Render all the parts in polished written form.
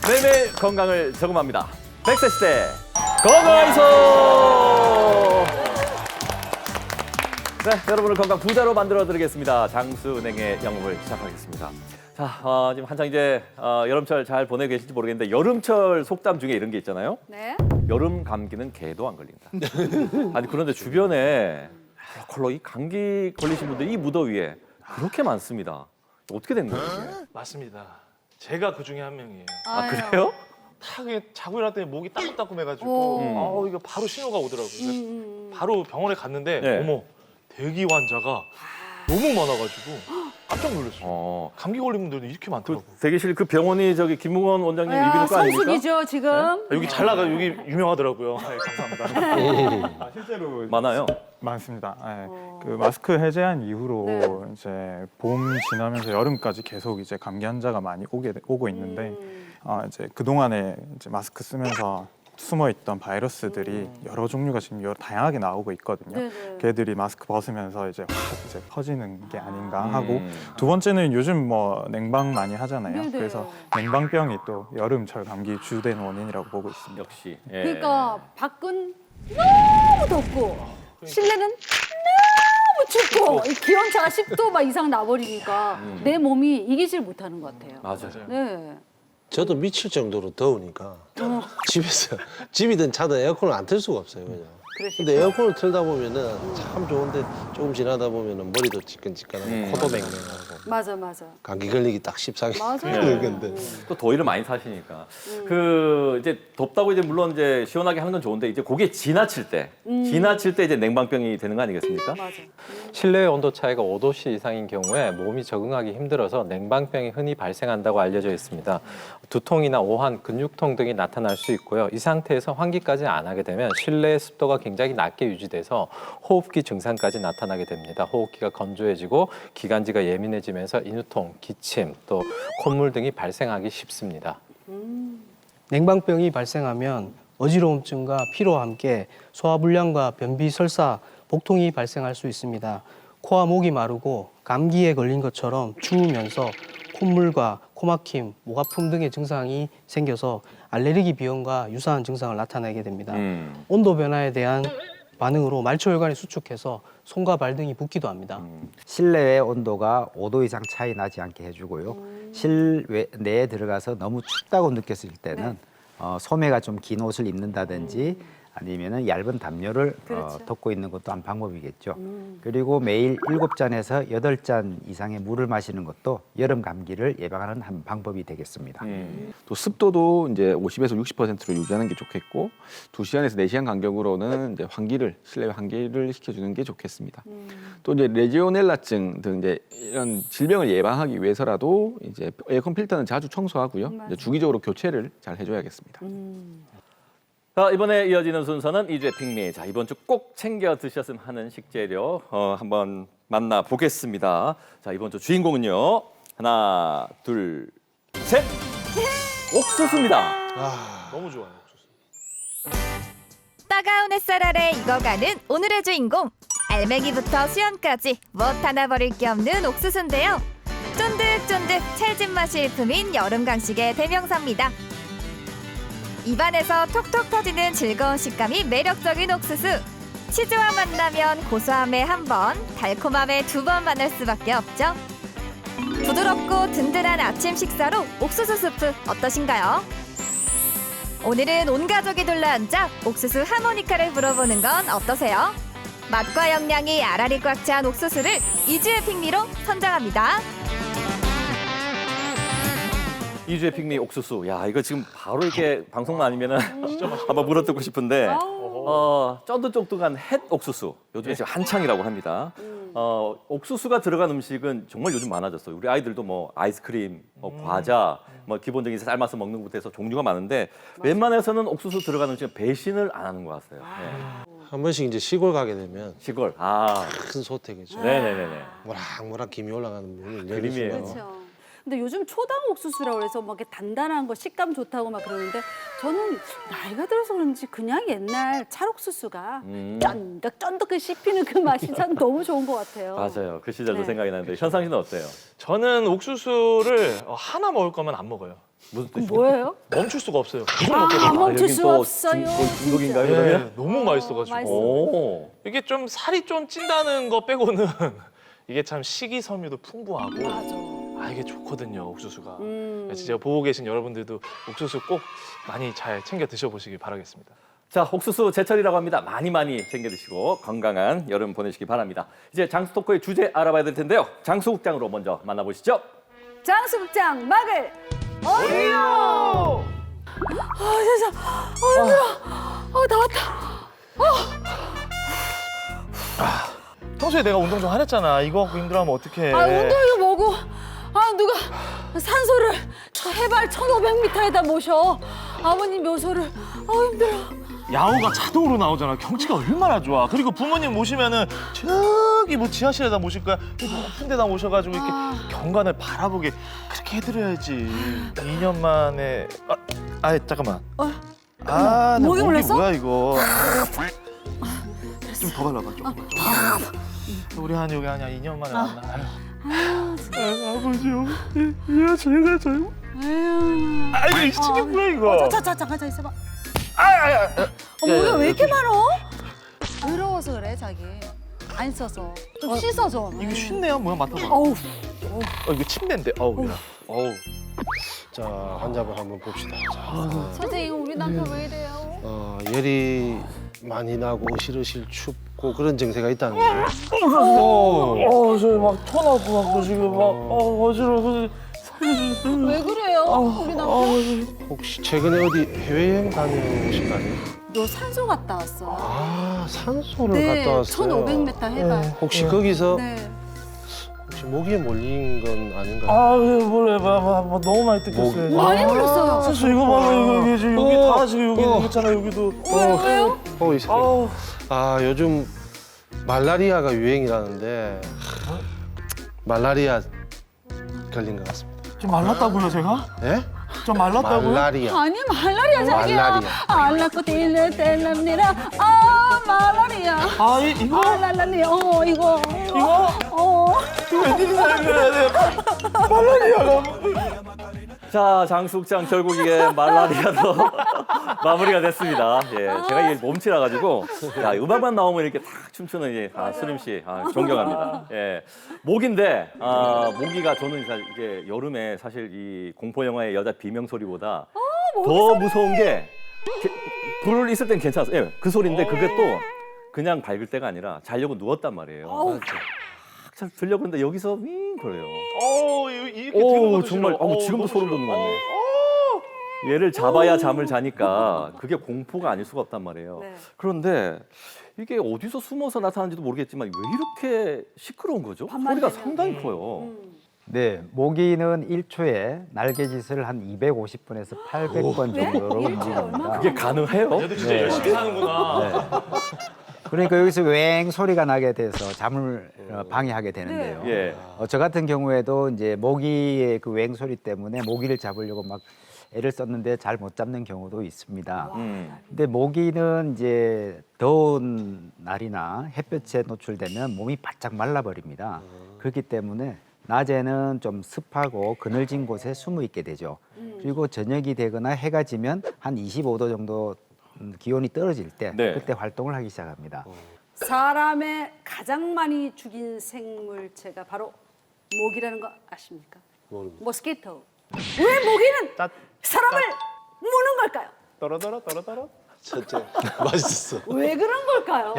매일매일 건강을 저금합니다. 100세 시대 건강의소. 네, 여러분을 건강 부자로 만들어드리겠습니다. 장수은행의 영업을 시작하겠습니다. 자, 지금 한창 이제 여름철 잘 보내고 계실지 모르겠는데 여름철 속담 중에 이런 게 있잖아요. 네. 여름 감기는 개도 안 걸린다. 아니 그런데 주변에 컬러 이 감기 걸리신 분들이 이 무더위에 그렇게 많습니다. 어떻게 된 거예요? 이게? 맞습니다. 제가 그 중에 한 명이에요. 아 그래요? 탁 자고 일어났더니 목이 따끔따끔해가지고 오. 이거 바로 신호가 오더라고요. 그래서 바로 병원에 갔는데 네. 어머 대기 환자가 너무 많아가지고 깜짝 놀랐어요. 감기 걸린 분들이 이렇게 많더라고요. 대기실 그 병원이 저기 김웅원 원장님 이비인후과 아닙니까? 성수기죠 지금. 여기 잘 나가 여기 유명하더라고요. 네, 감사합니다. 실제로 많아요. 많습니다. 네. 그 마스크 해제한 이후로 네. 이제 봄 지나면서 여름까지 계속 이제 감기 환자가 많이 오고 있는데 이제 그 동안에 이제 마스크 쓰면서 숨어 있던 바이러스들이 여러 종류가 지금 다양하게 나오고 있거든요. 네네. 걔들이 마스크 벗으면서 이제 확 이제 퍼지는 게 아닌가 하고 두 번째는 요즘 뭐 냉방 많이 하잖아요. 네네. 그래서 냉방병이 또 여름철 감기 주된 원인이라고 보고 있습니다. 역시. 예. 그러니까 밖은 너무 덥고 실내는 너무 춥고 이 기온차가 10도 막 이상 나버리니까 내 몸이 이기질 못하는 것 같아요. 맞아요. 네. 저도 미칠 정도로 더우니까 집에서 집이든 차든 에어컨을 안 틀 수가 없어요 그냥. 근데 에어컨을 틀다 보면은 참 좋은데 조금 지나다 보면은 머리도 지끈지끈하고 코도 맹맹하고 맞아. 감기 걸리기 딱 십상이 맞아요. 그런 건데 또 더위를 많이 타시니까 그 이제 덥다고 이제 물론 이제 시원하게 하는 건 좋은데 이제 그게 지나칠 때 이제 냉방병이 되는 거 아니겠습니까? 맞아. 실내 온도 차이가 5도씨 이상인 경우에 몸이 적응하기 힘들어서 냉방병이 흔히 발생한다고 알려져 있습니다. 두통이나 오한, 근육통 등이 나타날 수 있고요. 이 상태에서 환기까지 안 하게 되면 실내 습도가 굉장히 낮게 유지돼서 호흡기 증상까지 나타나게 됩니다. 호흡기가 건조해지고 기관지가 예민해지면서 인후통, 기침, 또 콧물 등이 발생하기 쉽습니다. 냉방병이 발생하면 어지러움증과 피로와 함께 소화불량과 변비, 설사, 복통이 발생할 수 있습니다. 코와 목이 마르고 감기에 걸린 것처럼 추우면서 콧물과 코막힘, 목 아픔 등의 증상이 생겨서 알레르기 비염과 유사한 증상을 나타내게 됩니다. 온도 변화에 대한 반응으로 말초혈관이 수축해서 손과 발 등이 붓기도 합니다. 실내의 온도가 5도 이상 차이 나지 않게 해주고요. 실내에 들어가서 너무 춥다고 느꼈을 때는 소매가 좀 긴 옷을 입는다든지 아니면은 얇은 담요를 덮고 있는 것도 한 방법이겠죠. 그리고 매일 7잔에서 8잔 이상의 물을 마시는 것도 여름 감기를 예방하는 한 방법이 되겠습니다. 또 습도도 이제 50에서 60%로 유지하는 게 좋겠고 2시간에서 4시간 간격으로는 이제 실내 환기를 시켜주는 게 좋겠습니다. 또 이제 레지오넬라증 등 이제 이런 질병을 예방하기 위해서라도 이제 에어컨 필터는 자주 청소하고요. 이제 주기적으로 교체를 잘 해줘야겠습니다. 자, 이번에 이어지는 순서는 이주의 핑미. 자, 이번 주 꼭 챙겨 드셨으면 하는 식재료 한번 만나보겠습니다. 자, 이번 주 주인공은요. 하나, 둘, 셋. 옥수수입니다. 너무 좋아요. 따가운 햇살 아래 익어가는 오늘의 주인공. 알맹이부터 수염까지 무엇 하나 버릴 게 없는 옥수수인데요. 쫀득쫀득 찰진 맛이 일품인 여름 간식의 대명사입니다. 입안에서 톡톡 터지는 즐거운 식감이 매력적인 옥수수. 치즈와 만나면 고소함에 한 번, 달콤함에 2번 만날 수밖에 없죠. 부드럽고 든든한 아침 식사로 옥수수 스프 어떠신가요? 오늘은 온 가족이 둘러앉아 옥수수 하모니카를 불어보는 건 어떠세요? 맛과 영양이 알알이 꽉 찬 옥수수를 이주의 핑미로 선정합니다. 이주의 핑미 옥수수. 야, 이거 지금 바로 이렇게 방송만 아니면은 한번 물어뜯고 싶은데 쫀득쫀득한 햇 옥수수. 요즘에 지금 한창이라고 합니다. 옥수수가 들어간 음식은 정말 요즘 많아졌어요. 우리 아이들도 뭐 아이스크림, 뭐 과자, 뭐 기본적인 삶아서 먹는 것부터 해서 종류가 많은데 웬만해서는 옥수수 들어간 음식은 배신을 안 하는 것 같아요. 네. 한 번씩 이제 시골 가게 되면 시골. 큰 소택이죠. 네네네네. 모락모락 김이 올라가는 부분이 그림이에요. 그렇죠. 근데 요즘 초당 옥수수라고 그래서 막 이렇게 단단한 거 식감 좋다고 막 그러는데 저는 나이가 들어서 그런지 그냥 옛날 찰옥수수가 쫀득쫀득 씹히는 그 맛이 참 너무 좋은 것 같아요. 맞아요. 그 시절도 네. 생각이 나는데 현상 씨는 어때요? 저는 옥수수를 하나 먹을 거면 안 먹어요. 무슨 그럼 뜻이에요? 뭐예요? 멈출 수가 없어요. 계속 아, 먹거든요. 멈출 여긴 수 또 없어요. 중독인가요, 진짜. 그러면? 네, 너무 맛있어가지고. 맛있어. 오. 이게 좀 살이 좀 찐다는 거 빼고는 이게 참 식이섬유도 풍부하고 맞아. 이게 좋거든요, 옥수수가. 음. 진짜 보고 계신 여러분들도 옥수수 꼭 많이 잘 챙겨 드셔보시길 바라겠습니다. 자, 옥수수 제철이라고 합니다. 많이 챙겨 드시고 건강한 여름 보내시기 바랍니다. 이제 장수 토크의 주제 알아봐야 될 텐데요. 장수국장으로 먼저 만나보시죠. 장수국장 막을 어디요? 진짜 힘들어. 나왔다. 평소에 내가 운동 좀 하랬잖아. 이거 갖고 힘들어하면 어떡해. 운동 이거 뭐고? 누가 산소를 해발 1,500m에다 모셔. 아버님 묘소를. 힘들어. 야호가 자동으로 나오잖아. 경치가 얼마나 좋아. 그리고 부모님 모시면은 저기 뭐 지하실에다 모실 거야. 높은 데다 모셔가지고 이렇게 경관을 바라보게 그렇게 해드려야지. 2년 만에 잠깐만. 나 목이 목이 물렸어? 뭐야 이거. 좀 더 발라봐. 조금. 우리 한 여기 한 2년 만에 만나. 아버지요. 제가 잘. 아유. 이 치킨 뭐야 이거. 잠깐 있어봐. 목이 왜 이렇게 많어? 더러워서 그래 자기. 안 써서 좀 씻어줘. 이거 쉽네요. 뭐야 맡아봐. 어우. 이거 침대인데. 어우. 자, 환자분 한번 봅시다. 자, 선생님 우리 남편 왜 이래요? 열이 많이 나고 으실으실 춥고 그런 증세가 있다는 거죠. 저희 막 토 나고 갖고 지금 막 어지러워서 살려주세요. 왜 그래요? 우리 남편. 혹시 최근에 어디 해외여행 다녀오신 거 아니에요? 너 산소 갔다 왔어. 산소를 갔다 왔어요. 1,500m 해발. 혹시 거기서 네. 혹시 모기에 몰린 건 아닌가요? 몰래 너무 많이 뜯겼어요. 많이 물렸어요. 사실 이거 봐봐 이게 지금 여기 다 지금 여기 있잖아 여기도. 왜요? 요즘 말라리아가 유행이라는데 말라리아 걸린 것 같습니다. 좀 말랐다고요 제가? 예? 좀 말랐다고요? 말라리아. 아니 말라리아 자기야. 말라리아. 알라코 딜레 텔랍니다. 말라리아. 이거? 말라리아. 이거. 웬일이야 이거. 말라리아가. 자, 장수국장 결국 이게 말라리아도 마무리가 됐습니다. 예, 제가 이게 몸치라 가지고 음악만 나오면 이렇게 탁 춤추는 수림 씨 존경합니다. 예, 모기인데 모기가 저는 사실 이게 여름에 사실 이 공포 영화의 여자 비명 소리보다 더 무서운 게 불 있을 땐 괜찮았어요. 예, 그 소리인데 그게 또 그냥 밝을 때가 아니라 자려고 누웠단 말이에요. 잘 들려 그런데 여기서 윙 그래요. 이렇게 오 정말 지금도 소름 돋는 것 같네. 얘를 잡아야 잠을 자니까 그게 공포가 아닐 수가 없단 말이에요. 네. 그런데 이게 어디서 숨어서 나타나는지도 모르겠지만 왜 이렇게 시끄러운 거죠? 소리가 상당히 커요. 네, 모기는 1초에 날개짓을 한 250번에서 800번 정도로 움직입니다. 그게 가능해요? 얘도 진짜 열심히 사는구나. 그러니까 여기서 웽 소리가 나게 돼서 잠을 방해하게 되는데요. 예. 저 같은 경우에도 이제 모기의 그 웽 소리 때문에 모기를 잡으려고 막 애를 썼는데 잘 못 잡는 경우도 있습니다. 근데 모기는 이제 더운 날이나 햇볕에 노출되면 몸이 바짝 말라버립니다. 그렇기 때문에 낮에는 좀 습하고 그늘진 곳에 숨어 있게 되죠. 그리고 저녁이 되거나 해가 지면 한 25도 정도 기온이 떨어질 때 그때 활동을 하기 시작합니다. 사람의 가장 많이 죽인 생물체가 바로 모기라는 거 아십니까? 모릅니다. 모스키토. 왜 모기는 사람을 무는 걸까요? 떨어떨어. 진짜 맛있었어. 왜 그런 걸까요?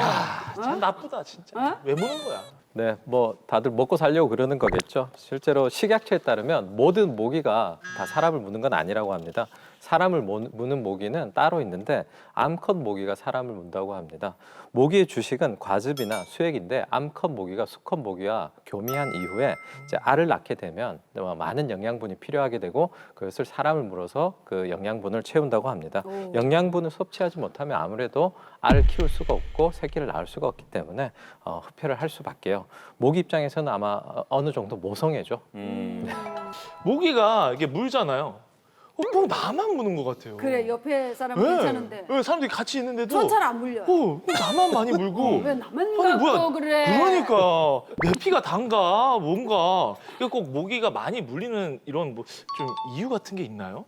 참 나쁘다 진짜. 왜 무는 거야? 네, 뭐 다들 먹고 살려고 그러는 거겠죠. 실제로 식약처에 따르면 모든 모기가 다 사람을 무는 건 아니라고 합니다. 사람을 무는 모기는 따로 있는데 암컷 모기가 사람을 문다고 합니다. 모기의 주식은 과즙이나 수액인데 암컷 모기가 수컷 모기와 교미한 이후에 이제 알을 낳게 되면 많은 영양분이 필요하게 되고 그것을 사람을 물어서 그 영양분을 채운다고 합니다. 영양분을 섭취하지 못하면 아무래도 알을 키울 수가 없고 새끼를 낳을 수가 없기 때문에 흡혈을 할 수밖에요. 모기 입장에서는 아마 어느 정도 모성애죠. 네. 모기가 이게 물잖아요. 꼭 나만 무는 것 같아요. 그래, 옆에 사람은 네. 괜찮은데. 네, 사람들이 같이 있는데도 전 잘 안 물려요. 꼭 나만 많이 물고. 왜 나만 아니, 뭐야. 갖고 그래? 그러니까 내 피가 단가 뭔가 이게 꼭 모기가 많이 물리는 이런 뭐 좀 이유 같은 게 있나요?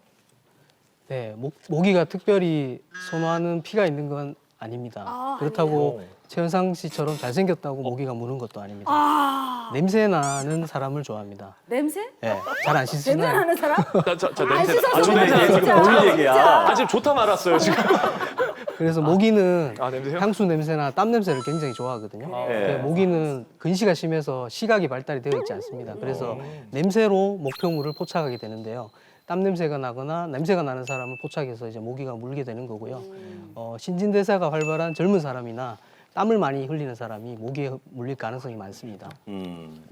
네, 모기가 특별히 선호하는 피가 있는 건 아닙니다. 아, 그렇다고 아니에요? 최현상 씨처럼 잘생겼다고 모기가 무는 것도 아닙니다. 아, 냄새 나는 사람을 좋아합니다. 냄새? 네, 잘 안 냄새 씻으나요? 나는 사람? 자 안 냄새. 씻어서 저 그래, 냄새 지금 진짜. 보일 얘기야. 진짜. 지금 좋다 말았어요 지금. 그래서 모기는 아 냄새요? 향수 냄새나 땀 냄새를 굉장히 좋아하거든요. 네. 모기는 근시가 심해서 시각이 발달이 되어 있지 않습니다. 그래서 냄새로 목표물을 포착하게 되는데요. 땀 냄새가 나거나 냄새가 나는 사람을 포착해서 이제 모기가 물게 되는 거고요. 신진대사가 활발한 젊은 사람이나 땀을 많이 흘리는 사람이 모기에 물릴 가능성이 많습니다.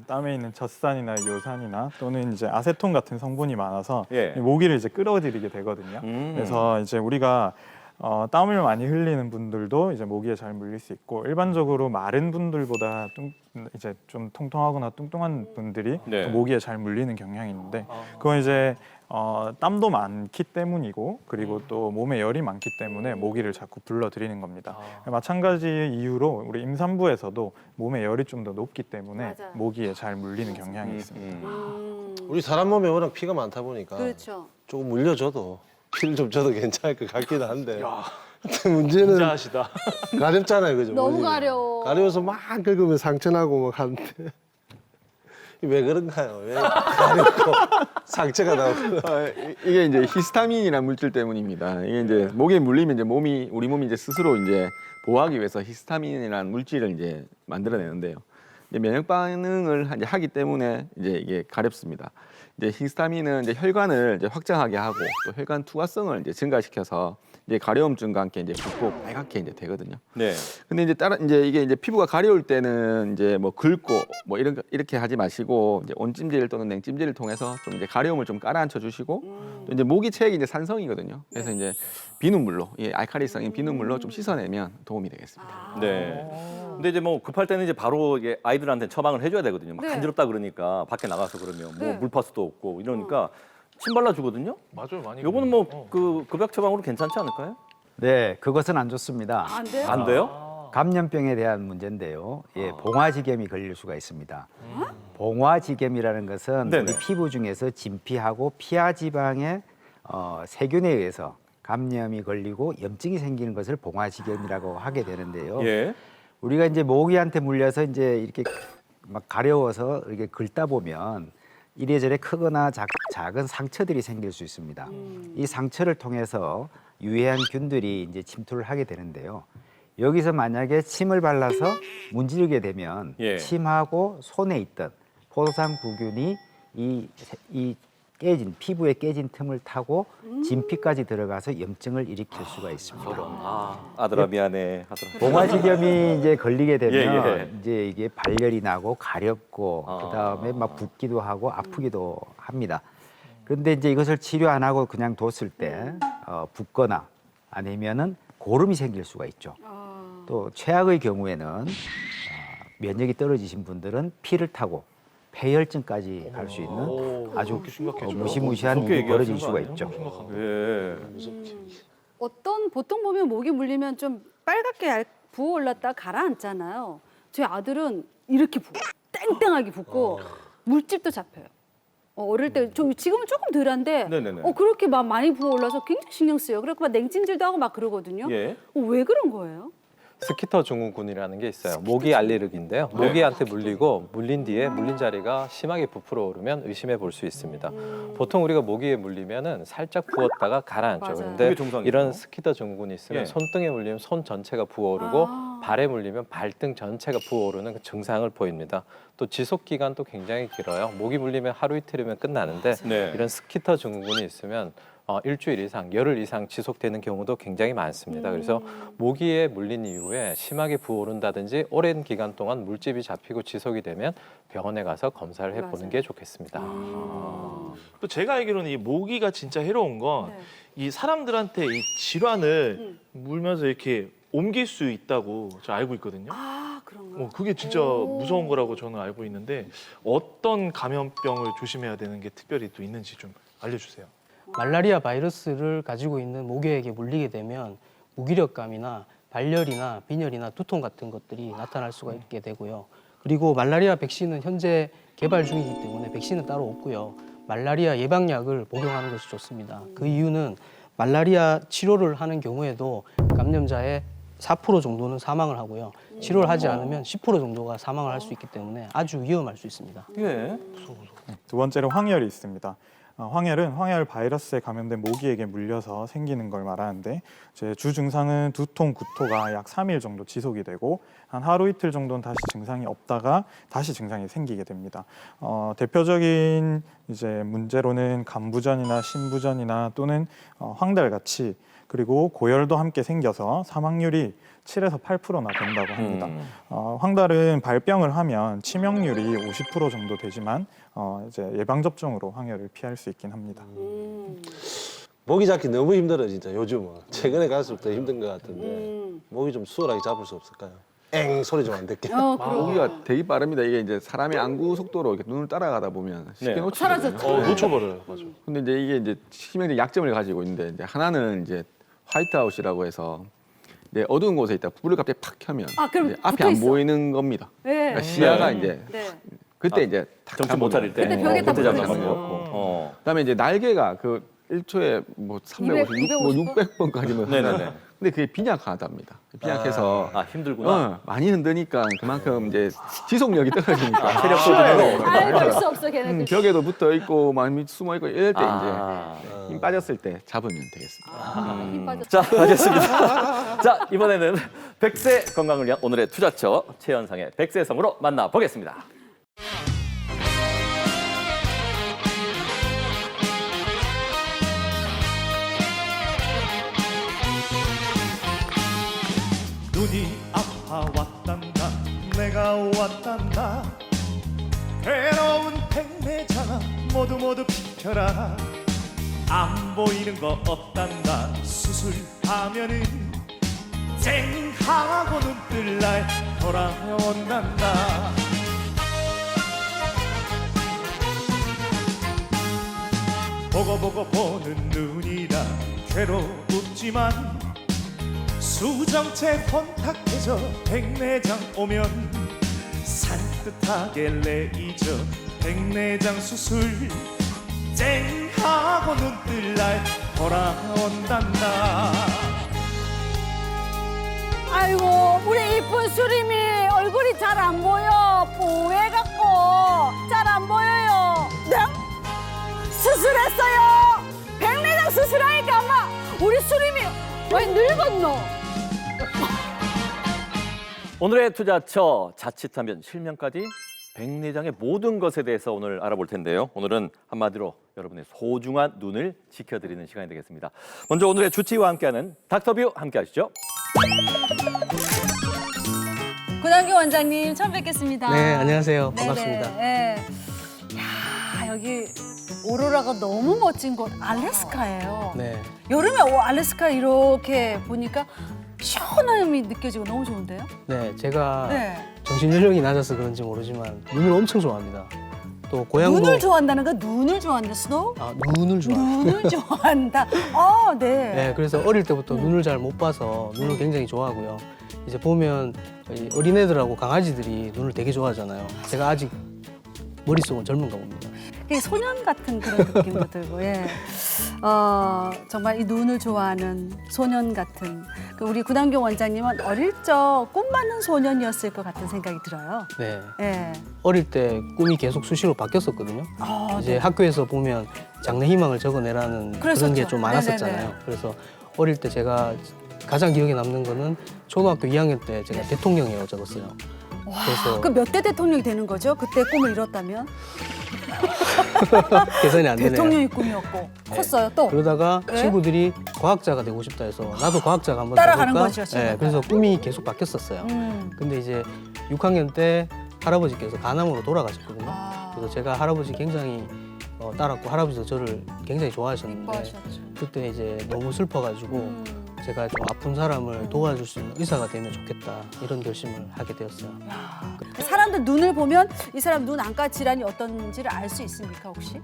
땀에 있는 젖산이나 요산이나 또는 이제 아세톤 같은 성분이 많아서 예. 모기를 이제 끌어들이게 되거든요. 그래서 이제 우리가 땀을 많이 흘리는 분들도 이제 모기에 잘 물릴 수 있고 일반적으로 마른 분들보다 이제 좀 통통하거나 뚱뚱한 분들이 네. 또 모기에 잘 물리는 경향이 있는데 그건 이제 땀도 많기 때문이고 그리고 또 몸에 열이 많기 때문에 모기를 자꾸 불러들이는 겁니다. 마찬가지 이유로 우리 임산부에서도 몸에 열이 좀 더 높기 때문에 맞아요. 모기에 잘 물리는 경향이 있습니다. 우리 사람 몸에 워낙 피가 많다 보니까 그렇죠. 조금 물려줘도 피를 좀 줘도 괜찮을 것 같기도 한데 근데 문제는 진짜하시다. 가렵잖아요, 그죠? 너무 모기가. 가려워. 가려워서 막 긁으면 상처나고 막 하는데 왜 그런가요? 왜 가렵고 상처가 나고? 이게 이제 히스타민이라는 물질 때문입니다. 이게 이제 모기에 물리면 이제 우리 몸이 이제 스스로 이제 보호하기 위해서 히스타민이라는 물질을 이제 만들어내는데요. 이제 면역 반응을 이제 하기 때문에 이제 이게 가렵습니다. 이제 히스타민은 이제 혈관을 이제 확장하게 하고 또 혈관 투과성을 이제 증가시켜서 이제 가려움증과 함께 이제 붓고 빨갛게 이제 되거든요. 네. 근데 이제 이게 이제 피부가 가려울 때는 이제 뭐 긁고 뭐 이렇게 하지 마시고 이제 온찜질 또는 냉찜질을 통해서 좀 이제 가려움을 좀 깔아앉혀 주시고 또 이제 모기채액이 이제 산성이거든요. 그래서 이제 비눗물로 알칼리성인 비눗물로 좀 씻어내면 도움이 되겠습니다. 네. 근데 이제 뭐 급할 때는 이제 바로 이게 아이들한테 처방을 해줘야 되거든요. 막 네. 간지럽다 그러니까 밖에 나가서 그러면 뭐 네. 물파스도 없고 이러니까 침 발라주거든요. 맞아요, 많이. 요거는 뭐 그 급약 처방으로 괜찮지 않을까요? 네, 그것은 안 좋습니다. 안 돼요? 안 돼요? 감염병에 대한 문제인데요. 봉화지겸이 걸릴 수가 있습니다. 봉화지겸이라는 것은 네네. 우리 피부 중에서 진피하고 피하 지방의 세균에 의해서 감염이 걸리고 염증이 생기는 것을 봉화지겸이라고 하게 되는데요. 예. 우리가 이제 모기한테 물려서 이제 이렇게 막 가려워서 이렇게 긁다 보면 이래저래 크거나 작은 상처들이 생길 수 있습니다. 이 상처를 통해서 유해한 균들이 이제 침투를 하게 되는데요. 여기서 만약에 침을 발라서 문지르게 되면 예. 침하고 손에 있던 포도상구균이 이 깨진 피부에 깨진 틈을 타고 진피까지 들어가서 염증을 일으킬 수가 있습니다. 아들아 미안해. 아들아. 봉화지겸이 이제 걸리게 되면 예. 이제 이게 발열이 나고 가렵고 아. 그다음에 막 붓기도 하고 아프기도 합니다. 그런데 이제 이것을 치료 안 하고 그냥 뒀을 때 붓거나 아니면은 고름이 생길 수가 있죠. 또 최악의 경우에는 면역이 떨어지신 분들은 피를 타고 폐혈증까지 갈 수 있는 아주 무시무시한 그렇게 일이 벌어질 얘기하시는 수가 거 아니에요? 있죠. 예. 보통 보면 모기 물리면 좀 빨갛게 부어올랐다 가라앉잖아요. 제 아들은 이렇게 부어. 땡땡하게 붓고 물집도 잡혀요. 어릴 때 지금은 조금 덜한데 네네네. 그렇게 막 많이 부어올라서 굉장히 신경 쓰여요. 그래서 막 냉찜질도 하고 막 그러거든요. 예. 왜 그런 거예요? 스키터 증후군이라는 게 있어요. 모기 알레르기인데요. 모기한테 물리고 물린 뒤에 물린 자리가 심하게 부풀어 오르면 의심해 볼 수 있습니다. 보통 우리가 모기에 물리면은 살짝 부었다가 가라앉죠. 맞아요. 그런데 그게 정상이죠. 이런 스키터 증후군이 있으면 예. 손등에 물리면 손 전체가 부어오르고 발에 물리면 발등 전체가 부어오르는 그 증상을 보입니다. 또 지속 기간도 굉장히 길어요. 모기 물리면 하루 이틀이면 끝나는데 네. 이런 스키터 증후군이 있으면 일주일 이상, 열흘 이상 지속되는 경우도 굉장히 많습니다. 그래서 모기에 물린 이후에 심하게 부어오른다든지 오랜 기간 동안 물집이 잡히고 지속이 되면 병원에 가서 검사를 해보는 맞아요. 게 좋겠습니다. 또 제가 알기로는 이 모기가 진짜 해로운 건 이 사람들한테 이 질환을 물면서 이렇게 옮길 수 있다고 저 알고 있거든요. 그런가? 그게 진짜 무서운 거라고 저는 알고 있는데 어떤 감염병을 조심해야 되는 게 특별히 또 있는지 좀 알려주세요. 말라리아 바이러스를 가지고 있는 모기에게 물리게 되면 무기력감이나 발열이나 빈혈이나 두통 같은 것들이 나타날 수가 있게 되고요. 그리고 말라리아 백신은 현재 개발 중이기 때문에 백신은 따로 없고요. 말라리아 예방약을 복용하는 것이 좋습니다. 그 이유는 말라리아 치료를 하는 경우에도 감염자의 4% 정도는 사망을 하고요. 치료를 하지 않으면 10% 정도가 사망을 할 수 있기 때문에 아주 위험할 수 있습니다. 예. 두 번째로 황열이 있습니다. 황열은 황열 바이러스에 감염된 모기에게 물려서 생기는 걸 말하는데 주 증상은 두통, 구토가 약 3일 정도 지속이 되고 한 하루 이틀 정도는 다시 증상이 없다가 다시 증상이 생기게 됩니다. 대표적인 이제 문제로는 간부전이나 신부전이나 또는 황달같이 그리고 고열도 함께 생겨서 사망률이 7에서 8%나 된다고 합니다. 황달은 발병을 하면 치명률이 50% 정도 되지만 이제 예방 접종으로 황열을 피할 수 있긴 합니다. 모기 잡기 너무 힘들어 진짜 요즘은. 최근에 갈수록 더 힘든 것 같은데 모기 좀 수월하게 잡을 수 없을까요? 엥 소리 좀 안 듣게. 모기가 되게 빠릅니다. 이게 이제 사람의 안구 속도로 이렇게 눈을 따라가다 보면 쉽게 네. 놓치거든요. 사라졌죠. 놓쳐버려요. 맞아. 근데 이제 이게 이제 치명적 약점을 가지고 있는데 이제 하나는 이제 화이트아웃이라고 해서 이제 어두운 곳에 있다 불을 갑자기 팍 켜면 그럼 이제 앞이 붙어 안 있어. 보이는 겁니다. 네. 그러니까 시야가 네. 이제 네. 그때 이제 탁 정신 못 차릴 때. 그때 벽에 다 그때 붙어 잡는 있어요. 거였고. 그다음에 이제 날개가 그 1초에 뭐 350, 뭐 600번까지는 네네네. 근데 그게 빈약하답니다. 빈약해서 힘들구나. 많이 흔드니까 그만큼 이제 지속력이 떨어지니까 체력 소진으로. 알볼 수 없어 걔네들. 벽에도 붙어 있고 많이 숨어 있고 이럴 때 아. 이제 힘 빠졌을 때 잡으면 되겠습니다. 힘 빠졌. 자, 알겠습니다. 자, 이번에는 100세 건강을 위한 오늘의 투자처 최현상의 100세성으로 만나보겠습니다. 눈이 아파왔단다 내가 왔단다 괴로운 백내장아 모두 비켜라 안 보이는 거 없단다 수술하면은 쨍하고 눈뜰 날 돌아온단다 보고 보는 눈이라 괴롭지만 수정체 혼탁해져 백내장 오면 산뜻하게 레이저 백내장 수술 쨍하고 눈뜰 날 돌아온단다. 아이고 우리 이쁜 수림이 얼굴이 잘 안 보여. 뽀해갖고 잘 안 보여요. 네? 수술했어요. 백내장 수술하니까 엄마 우리 수림이 왜 늙었노? 오늘의 투자처 자칫하면 실명까지 백내장의 모든 것에 대해서 오늘 알아볼 텐데요. 오늘은 한마디로 여러분의 소중한 눈을 지켜드리는 시간이 되겠습니다. 먼저 오늘의 주치의와 함께하는 닥터뷰 함께하시죠. 고단규 원장님 처음 뵙겠습니다. 네, 안녕하세요. 네네, 반갑습니다. 네. 야 여기 오로라가 너무 멋진 곳 알래스카예요. 네. 여름에 알래스카 이렇게 보니까 시원함이 느껴지고 너무 좋은데요? 네, 제가 네. 정신 연령이 낮아서 그런지 모르지만 눈을 엄청 좋아합니다. 또 고향도 눈을 좋아한다는 거 눈을 좋아한다 스노우? 눈을 좋아해요. 눈을 좋아한다. 네. 네, 그래서 어릴 때부터 눈을 잘 못 봐서 눈을 굉장히 좋아하고요. 이제 보면 이 어린애들하고 강아지들이 눈을 되게 좋아하잖아요. 제가 아직 머릿속은 젊은가 봅니다. 되게 소년 같은 그런 느낌도 들고, 예. 정말 이 눈을 좋아하는 소년 같은. 우리 구단경 원장님은 어릴 적 꿈 많은 소년이었을 것 같은 생각이 들어요. 네. 예. 어릴 때 꿈이 계속 수시로 바뀌었었거든요. 이제 네. 학교에서 보면 장래 희망을 적어내라는 그런 게 그랬었죠. 좀 많았었잖아요. 네네네. 그래서 어릴 때 제가 가장 기억에 남는 거는 초등학교 2학년 때 제가 대통령이라고 적었어요. 그래서 그 몇 대 대통령이 되는 거죠? 그때 꿈을 이뤘다면? 계산이 안 되네요. 대통령이 꿈이었고 컸어요 또? 그러다가 네? 친구들이 과학자가 되고 싶다 해서 나도 과학자가 한번 따라가는 돼볼까? 거죠, 친구가. 네, 그래서 꿈이 계속 바뀌었었어요. 근데 이제 6학년 때 할아버지께서 간암으로 돌아가셨거든요. 그래서 제가 할아버지 굉장히 따랐고 할아버지도 저를 굉장히 좋아하셨는데 이뻐하셨죠. 그때 이제 너무 슬퍼가지고 제가 좀 아픈 사람을 도와줄 수 있는 의사가 되면 좋겠다 이런 결심을 하게 되었어요. 사람들 눈을 보면 이 사람 눈 안과 질환이 어떤지를 알 수 있습니까 혹시?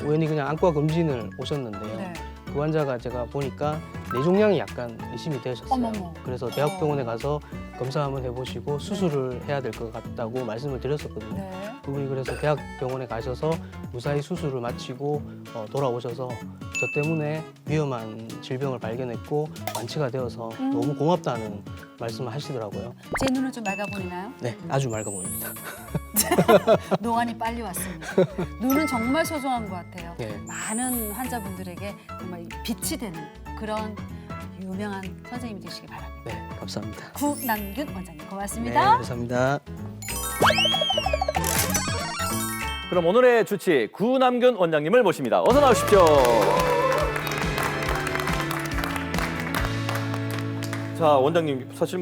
우연히 그냥 안과 검진을 오셨는데요. 네. 그 환자가 제가 보니까 뇌종양이 약간 의심이 되셨어요. 어머머. 그래서 대학병원에 가서 검사 한번 해보시고 수술을 해야 될 것 같다고 말씀을 드렸었거든요. 네. 그분이 그래서 대학병원에 가셔서 무사히 수술을 마치고 돌아오셔서 저 때문에 위험한 질병을 발견했고 완치가 되어서 너무 고맙다는 말씀을 하시더라고요. 제 눈은 좀 맑아 보이나요? 네, 아주 맑아 보입니다. 노안이 빨리 왔습니다. 눈은 정말 소중한 것 같아요. 네. 많은 환자분들에게 정말 빛이 되는 그런 유명한 선생님이 되시기 바랍니다. 네, 감사합니다. 구남균 원장님 네, 고맙습니다. 감사합니다. 그럼 오늘의 주치 구남균 원장님을 모십니다. 어서 나오십시오. 자, 원장님 사실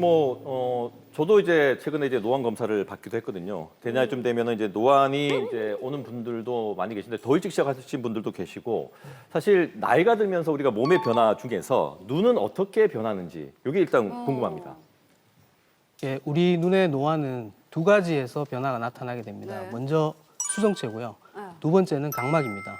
저도 이제 최근에 이제 노안 검사를 받기도 했거든요. 대낮쯤 되면은 이제 노안이 이제 오는 분들도 많이 계신데 더 일찍 시작하신 분들도 계시고 사실 나이가 들면서 우리가 몸의 변화 중에서 눈은 어떻게 변하는지 이게 일단 궁금합니다. 예, 우리 눈의 노안은 두 가지에서 변화가 나타나게 됩니다. 네. 먼저 수정체고요. 두 번째는 각막입니다.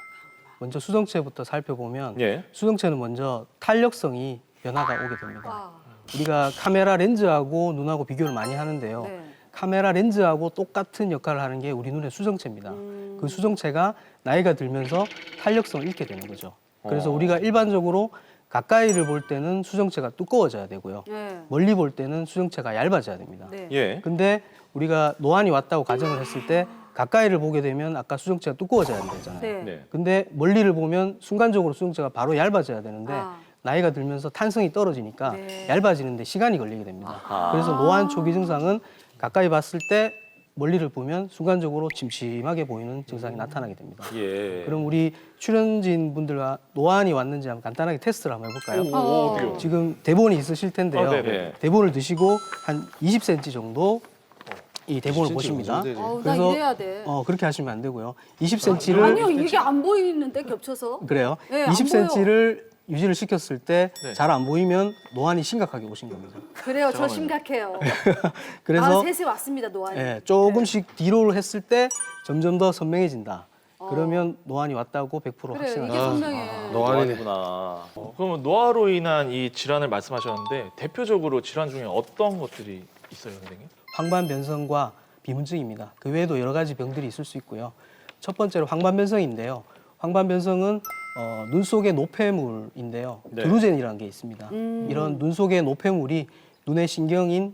먼저 수정체부터 살펴보면 예. 수정체는 먼저 탄력성이 변화가 오게 됩니다. 우리가 카메라 렌즈하고 눈하고 비교를 많이 하는데요. 네. 카메라 렌즈하고 똑같은 역할을 하는 게 우리 눈의 수정체입니다. 그 수정체가 나이가 들면서 탄력성을 잃게 되는 거죠. 그래서 우리가 일반적으로 가까이를 볼 때는 수정체가 두꺼워져야 되고요. 네. 멀리 볼 때는 수정체가 얇아져야 됩니다. 네. 예. 근데 우리가 노안이 왔다고 가정을 했을 때 가까이를 보게 되면 아까 수정체가 두꺼워져야 되잖아요. 네. 네. 근데 멀리를 보면 순간적으로 수정체가 바로 얇아져야 되는데 아. 나이가 들면서 탄성이 떨어지니까 네. 얇아지는데 시간이 걸리게 됩니다. 아하. 그래서 노안 초기 증상은 가까이 봤을 때 멀리를 보면 순간적으로 침침하게 보이는 증상이 나타나게 됩니다. 예. 그럼 우리 출연진 분들과 노안이 왔는지 한번 간단하게 테스트를 한번 해볼까요? 어디요? 지금 대본이 있으실 텐데요. 네네. 대본을 드시고 한 20cm 정도 이 대본을 보십니다. 나 그래서 이래야 돼. 그렇게 하시면 안 되고요. 20cm를 아니요, 이게 안 보이는데 겹쳐서. 그래요. 네, 안 20cm를 유지를 시켰을 때 잘 안 보이면 노안이 심각하게 오신 겁니다. 그래요, 저 심각해요. 그래서 셋이 왔습니다, 노안이. 조금씩 뒤로 했을 때 점점 더 선명해진다. 그러면 노안이 왔다고 100% 그래, 확신하죠. 이게 선명해. 노안이네. 노안이구나. 그러면 노화로 인한 이 질환을 말씀하셨는데 대표적으로 질환 중에 어떤 것들이 있어요, 선생님? 황반변성과 비문증입니다. 그 외에도 여러 가지 병들이 있을 수 있고요. 첫 번째로 황반변성인데요. 황반변성은 눈 속의 노폐물인데요. 네. 드루젠이라는 게 있습니다. 이런 눈 속의 노폐물이 눈의 신경인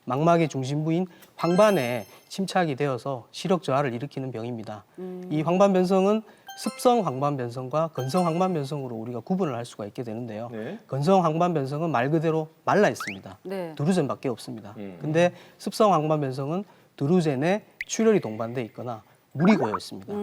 망막의 중심부인 황반에 침착이 되어서 시력 저하를 일으키는 병입니다. 이 황반변성은 습성 황반변성과 건성 황반변성으로 우리가 구분을 할 수가 있게 되는데요. 네. 건성 황반변성은 말 그대로 말라 있습니다. 네. 드루젠밖에 없습니다. 근데 습성 황반변성은 드루젠에 출혈이 동반돼 있거나 물이 고여 있습니다.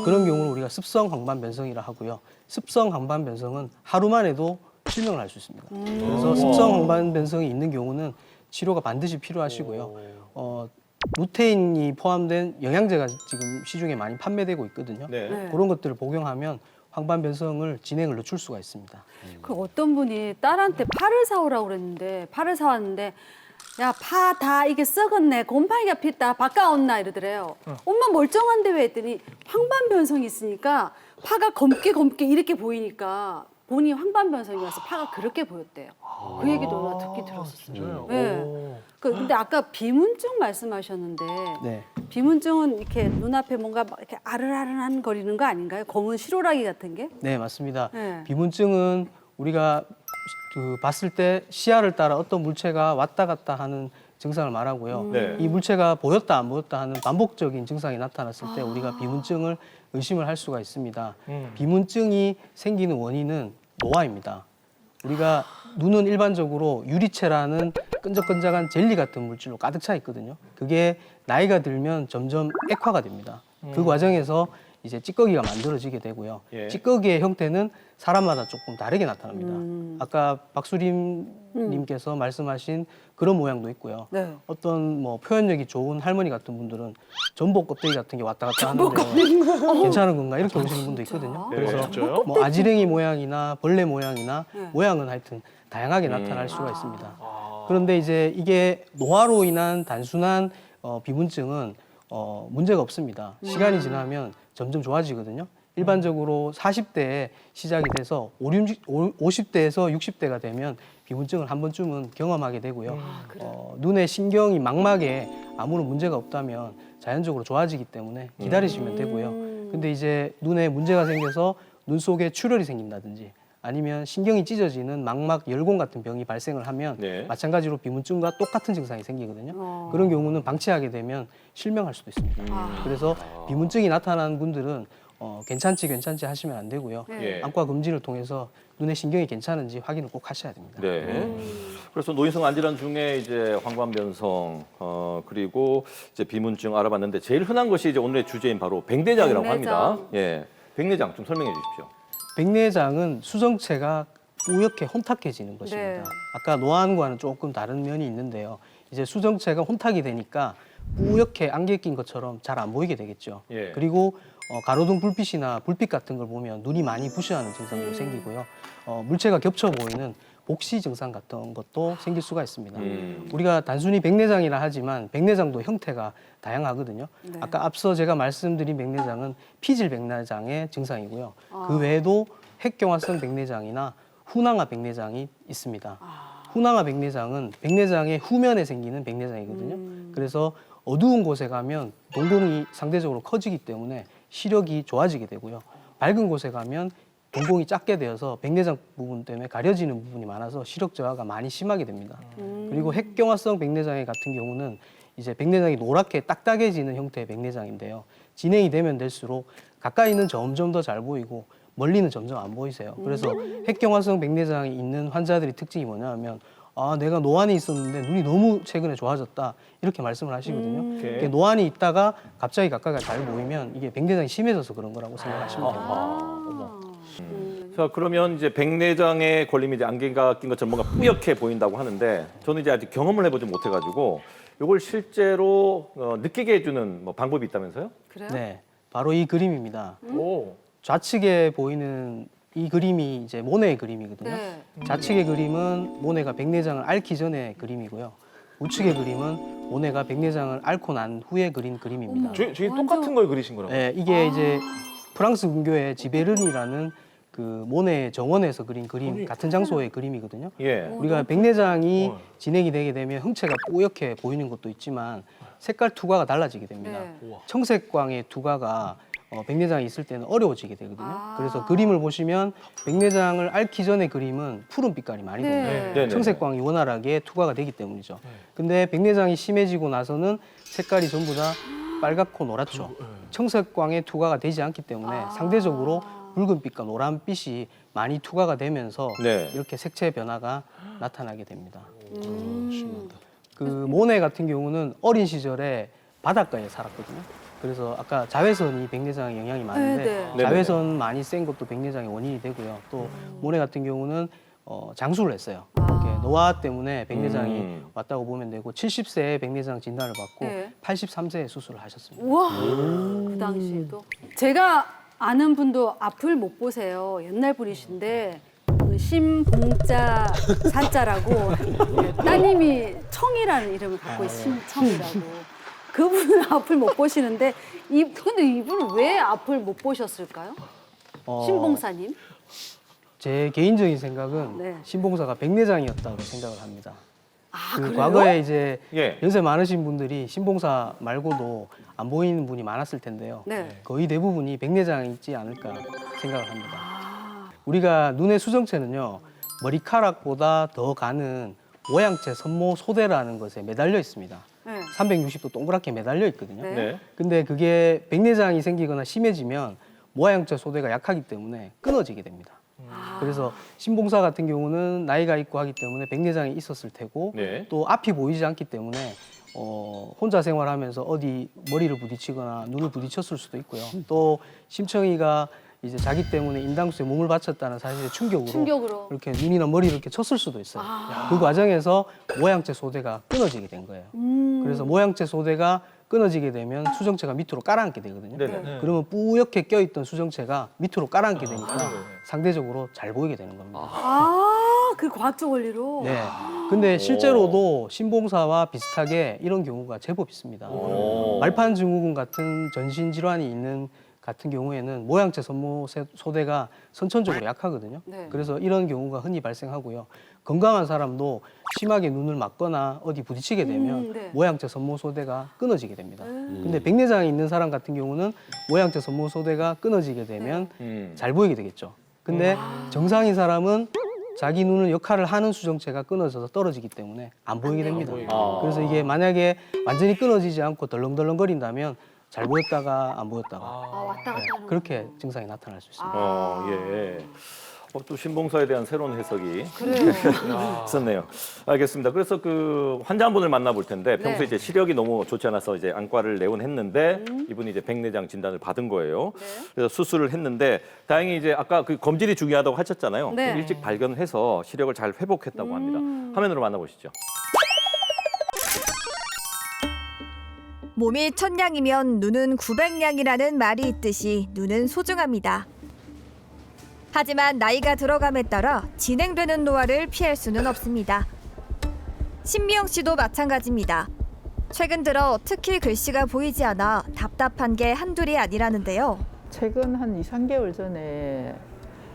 그런 경우는 우리가 습성 황반변성이라 하고요. 습성 황반변성은 하루만 해도 실명을 할 수 있습니다. 그래서 습성 황반변성이 있는 경우는 치료가 반드시 필요하시고요. 루테인이 포함된 영양제가 지금 시중에 많이 판매되고 있거든요. 네. 네. 그런 것들을 복용하면 황반변성을 진행을 늦출 수가 있습니다. 그 어떤 분이 딸한테 파를 사오라고 그랬는데 파를 사왔는데 야, 파 다 이게 썩었네. 곰팡이가 폈다. 바꿔온나 이러더래요. 엄마 멀쩡한데 왜 했더니 황반변성이 있으니까 파가 검게 이렇게 보이니까 본인이 황반변성이라서 파가 그렇게 보였대요. 그 얘기도 나 듣기 들었었어요. 네. 근데 아까 비문증 말씀하셨는데 네. 비문증은 이렇게 눈앞에 뭔가 막 이렇게 아른아른한 거리는 거 아닌가요? 검은 시로라기 같은 게? 네, 맞습니다. 네. 비문증은 우리가 봤을 때 시야를 따라 어떤 물체가 왔다 갔다 하는 증상을 말하고요. 네. 이 물체가 보였다 안 보였다 하는 반복적인 증상이 나타났을 때 우리가 비문증을 의심을 할 수가 있습니다. 비문증이 생기는 원인은 노화입니다. 우리가 눈은 일반적으로 유리체라는 끈적끈적한 젤리 같은 물질로 가득 차 있거든요. 그게 나이가 들면 점점 액화가 됩니다. 그 과정에서 이제 찌꺼기가 만들어지게 되고요. 예. 찌꺼기의 형태는 사람마다 조금 다르게 나타납니다. 아까 박수림님께서 말씀하신 그런 모양도 있고요. 네. 어떤 뭐 표현력이 좋은 할머니 같은 분들은 전복 껍데기 같은 게 왔다 갔다 하는데 괜찮은 건가 이렇게 오시는 분도 있거든요. 그래서 진짜요? 뭐 아지랭이 모양이나 벌레 모양이나 네. 모양은 하여튼 다양하게 나타날 수가 있습니다. 그런데 이제 이게 노화로 인한 단순한 비문증은 문제가 없습니다. 시간이 지나면 점점 좋아지거든요. 일반적으로 40대에 시작이 돼서 50대에서 60대가 되면 비문증을 한 번쯤은 경험하게 되고요. 눈의 신경이 망막에 아무런 문제가 없다면 자연적으로 좋아지기 때문에 기다리시면 되고요. 근데 이제 눈에 문제가 생겨서 눈 속에 출혈이 생긴다든지 아니면 신경이 찢어지는 망막 열공 같은 병이 발생을 하면 네. 마찬가지로 비문증과 똑같은 증상이 생기거든요. 그런 경우는 방치하게 되면 실명할 수도 있습니다. 그래서 비문증이 나타나는 분들은 괜찮지 하시면 안 되고요. 예. 안과 검진을 통해서 눈의 신경이 괜찮은지 확인을 꼭 하셔야 됩니다. 네. 그래서 노인성 안질환 중에 이제 황반변성 그리고 이제 비문증 알아봤는데 제일 흔한 것이 이제 오늘의 주제인 바로 백내장이라고 백내장. 합니다. 예. 백내장 좀 설명해 주십시오. 백내장은 수정체가 뿌옇게 혼탁해지는 것입니다. 네. 아까 노안과는 조금 다른 면이 있는데요. 이제 수정체가 혼탁이 되니까 뿌옇게 안개 낀 것처럼 잘 안 보이게 되겠죠. 예. 그리고 가로등 불빛이나 불빛 같은 걸 보면 눈이 많이 부셔하는 증상도 생기고요. 물체가 겹쳐 보이는 복시 증상 같은 것도 생길 수가 있습니다. 우리가 단순히 백내장이라 하지만 백내장도 형태가 다양하거든요. 네. 아까 앞서 제가 말씀드린 백내장은 피질 백내장의 증상이고요. 그 외에도 핵경화성 백내장이나 후낭화 백내장이 있습니다. 후낭화 백내장은 백내장의 후면에 생기는 백내장이거든요. 그래서 어두운 곳에 가면 동공이 상대적으로 커지기 때문에 시력이 좋아지게 되고요. 밝은 곳에 가면 동공이 작게 되어서 백내장 부분 때문에 가려지는 부분이 많아서 시력 저하가 많이 심하게 됩니다. 그리고 핵경화성 백내장 같은 경우는 이제 백내장이 노랗게 딱딱해지는 형태의 백내장인데요. 진행이 되면 될수록 가까이는 점점 더 잘 보이고 멀리는 점점 안 보이세요. 그래서 핵경화성 백내장이 있는 환자들의 특징이 뭐냐면 내가 노안이 있었는데 눈이 너무 최근에 좋아졌다 이렇게 말씀을 하시거든요. 이게 노안이 있다가 갑자기 가까이가 잘 보이면 이게 백내장이 심해져서 그런 거라고 생각하시면 됩니다. 자, 그러면 이제 백내장에 걸리면 이제 안개가 낀 것처럼 뭔가 뿌옇게 보인다고 하는데 저는 이제 아직 경험을 해보지 못해가지고 이걸 실제로 느끼게 해주는 뭐 방법이 있다면서요? 그래요? 네, 바로 이 그림입니다. 오. 좌측에 보이는 이 그림이 이제 모네의 그림이거든요. 네. 좌측의 그림은 모네가 백내장을 앓기 전의 그림이고요. 우측의 그림은 모네가 백내장을 앓고 난 후에 그린 그림입니다. 저희 똑같은 걸 그리신 거라고. 네, 이게 이제 프랑스 근교의 지베른이라는 그 모네 정원에서 그린 그림 같은 장소의 그림이거든요. 예. 우리가 백내장이 진행이 되게 되면 형체가 뿌옇게 보이는 것도 있지만 색깔 투과가 달라지게 됩니다. 네. 청색광의 투과가 백내장이 있을 때는 어려워지게 되거든요. 그래서 그림을 보시면 백내장을 앓기 전의 그림은 푸른 빛깔이 많이 네. 돌아요. 네네. 청색광이 원활하게 투과가 되기 때문이죠. 근데 백내장이 심해지고 나서는 색깔이 전부 다 빨갛고 노랗죠. 청색광의 투과가 되지 않기 때문에 상대적으로 붉은빛과 노란빛이 많이 투과가 되면서 네. 이렇게 색채 변화가 나타나게 됩니다. 그 모네 같은 경우는 어린 시절에 바닷가에 살았거든요. 그래서 아까 자외선이 백내장에 영향이 많은데 네, 네. 자외선 많이 센 것도 백내장의 원인이 되고요. 또 모네 같은 경우는 장수를 했어요. 이렇게 노화 때문에 백내장이 왔다고 보면 되고 70세에 백내장 진단을 받고 네. 83세에 수술을 하셨습니다. 우와, 그 당시에도. 제가 아는 분도 앞을 못 보세요. 옛날 분이신데 그 심봉자 산자라고 따님이 청이라는 이름을 갖고 심청이라고. 그분은 앞을 못 보시는데 근데 이분은 왜 앞을 못 보셨을까요? 신봉사님? 제 개인적인 생각은 네. 신봉사가 백내장이었다고 생각을 합니다. 그 그래요? 과거에 이제 예. 연세 많으신 분들이 신봉사 말고도 안 보이는 분이 많았을 텐데요. 네. 거의 대부분이 백내장이 있지 않을까 생각을 합니다. 우리가 눈의 수정체는요, 머리카락보다 더 가는 모양체 선모 소대라는 것에 매달려 있습니다. 네. 360도 동그랗게 매달려 있거든요. 네. 네. 근데 그게 백내장이 생기거나 심해지면 모양체 소대가 약하기 때문에 끊어지게 됩니다. 그래서 신봉사 같은 경우는 나이가 있고 하기 때문에 백내장이 있었을 테고 네. 또 앞이 보이지 않기 때문에 혼자 생활하면서 어디 머리를 부딪히거나 눈을 부딪혔을 수도 있고요. 또 심청이가 이제 자기 때문에 인당수에 몸을 바쳤다는 사실의 충격으로 이렇게 눈이나 머리를 이렇게 쳤을 수도 있어요. 그 과정에서 모양체 소대가 끊어지게 된 거예요. 그래서 모양체 소대가 끊어지게 되면 수정체가 밑으로 깔아앉게 되거든요. 네네. 그러면 뿌옇게 껴있던 수정체가 밑으로 깔아앉게 되니까 상대적으로 잘 보이게 되는 겁니다. 그 과학적 원리로. 네. 근데 실제로도 신봉사와 비슷하게 이런 경우가 제법 있습니다. 말판 증후군 같은 전신 질환이 있는 같은 경우에는 모양체 선모 소대가 선천적으로 약하거든요. 네. 그래서 이런 경우가 흔히 발생하고요. 건강한 사람도 심하게 눈을 맞거나 어디 부딪히게 되면 네. 모양체 선모 소대가 끊어지게 됩니다. 근데 백내장이 있는 사람 같은 경우는 모양체 선모 소대가 끊어지게 되면 잘 보이게 되겠죠. 근데 정상인 사람은 자기 눈을 역할을 하는 수정체가 끊어져서 떨어지기 때문에 안 보이게 됩니다. 그래서 이게 만약에 완전히 끊어지지 않고 덜렁덜렁거린다면 잘 보였다가 안 보였다가 왔다 갔다 하는 그렇게 증상이 나타날 수 있습니다. 예. 또 신봉사에 대한 새로운 해석이 있었네요. 알겠습니다. 그래서 그 환자 한 분을 만나볼 텐데 평소에 이제 시력이 너무 좋지 않아서 이제 안과를 내원했는데 이분이 이제 백내장 진단을 받은 거예요. 그래서 수술을 했는데 다행히 이제 아까 그 검질이 중요하다고 하셨잖아요. 네. 일찍 발견해서 시력을 잘 회복했다고 합니다. 화면으로 만나보시죠. 몸이 1000냥이면 눈은 900냥이라는 말이 있듯이 눈은 소중합니다. 하지만 나이가 들어감에 따라 진행되는 노화를 피할 수는 없습니다. 신미영 씨도 마찬가지입니다. 최근 들어 특히 글씨가 보이지 않아 답답한 게 한둘이 아니라는데요. 최근 한 2, 3개월 전에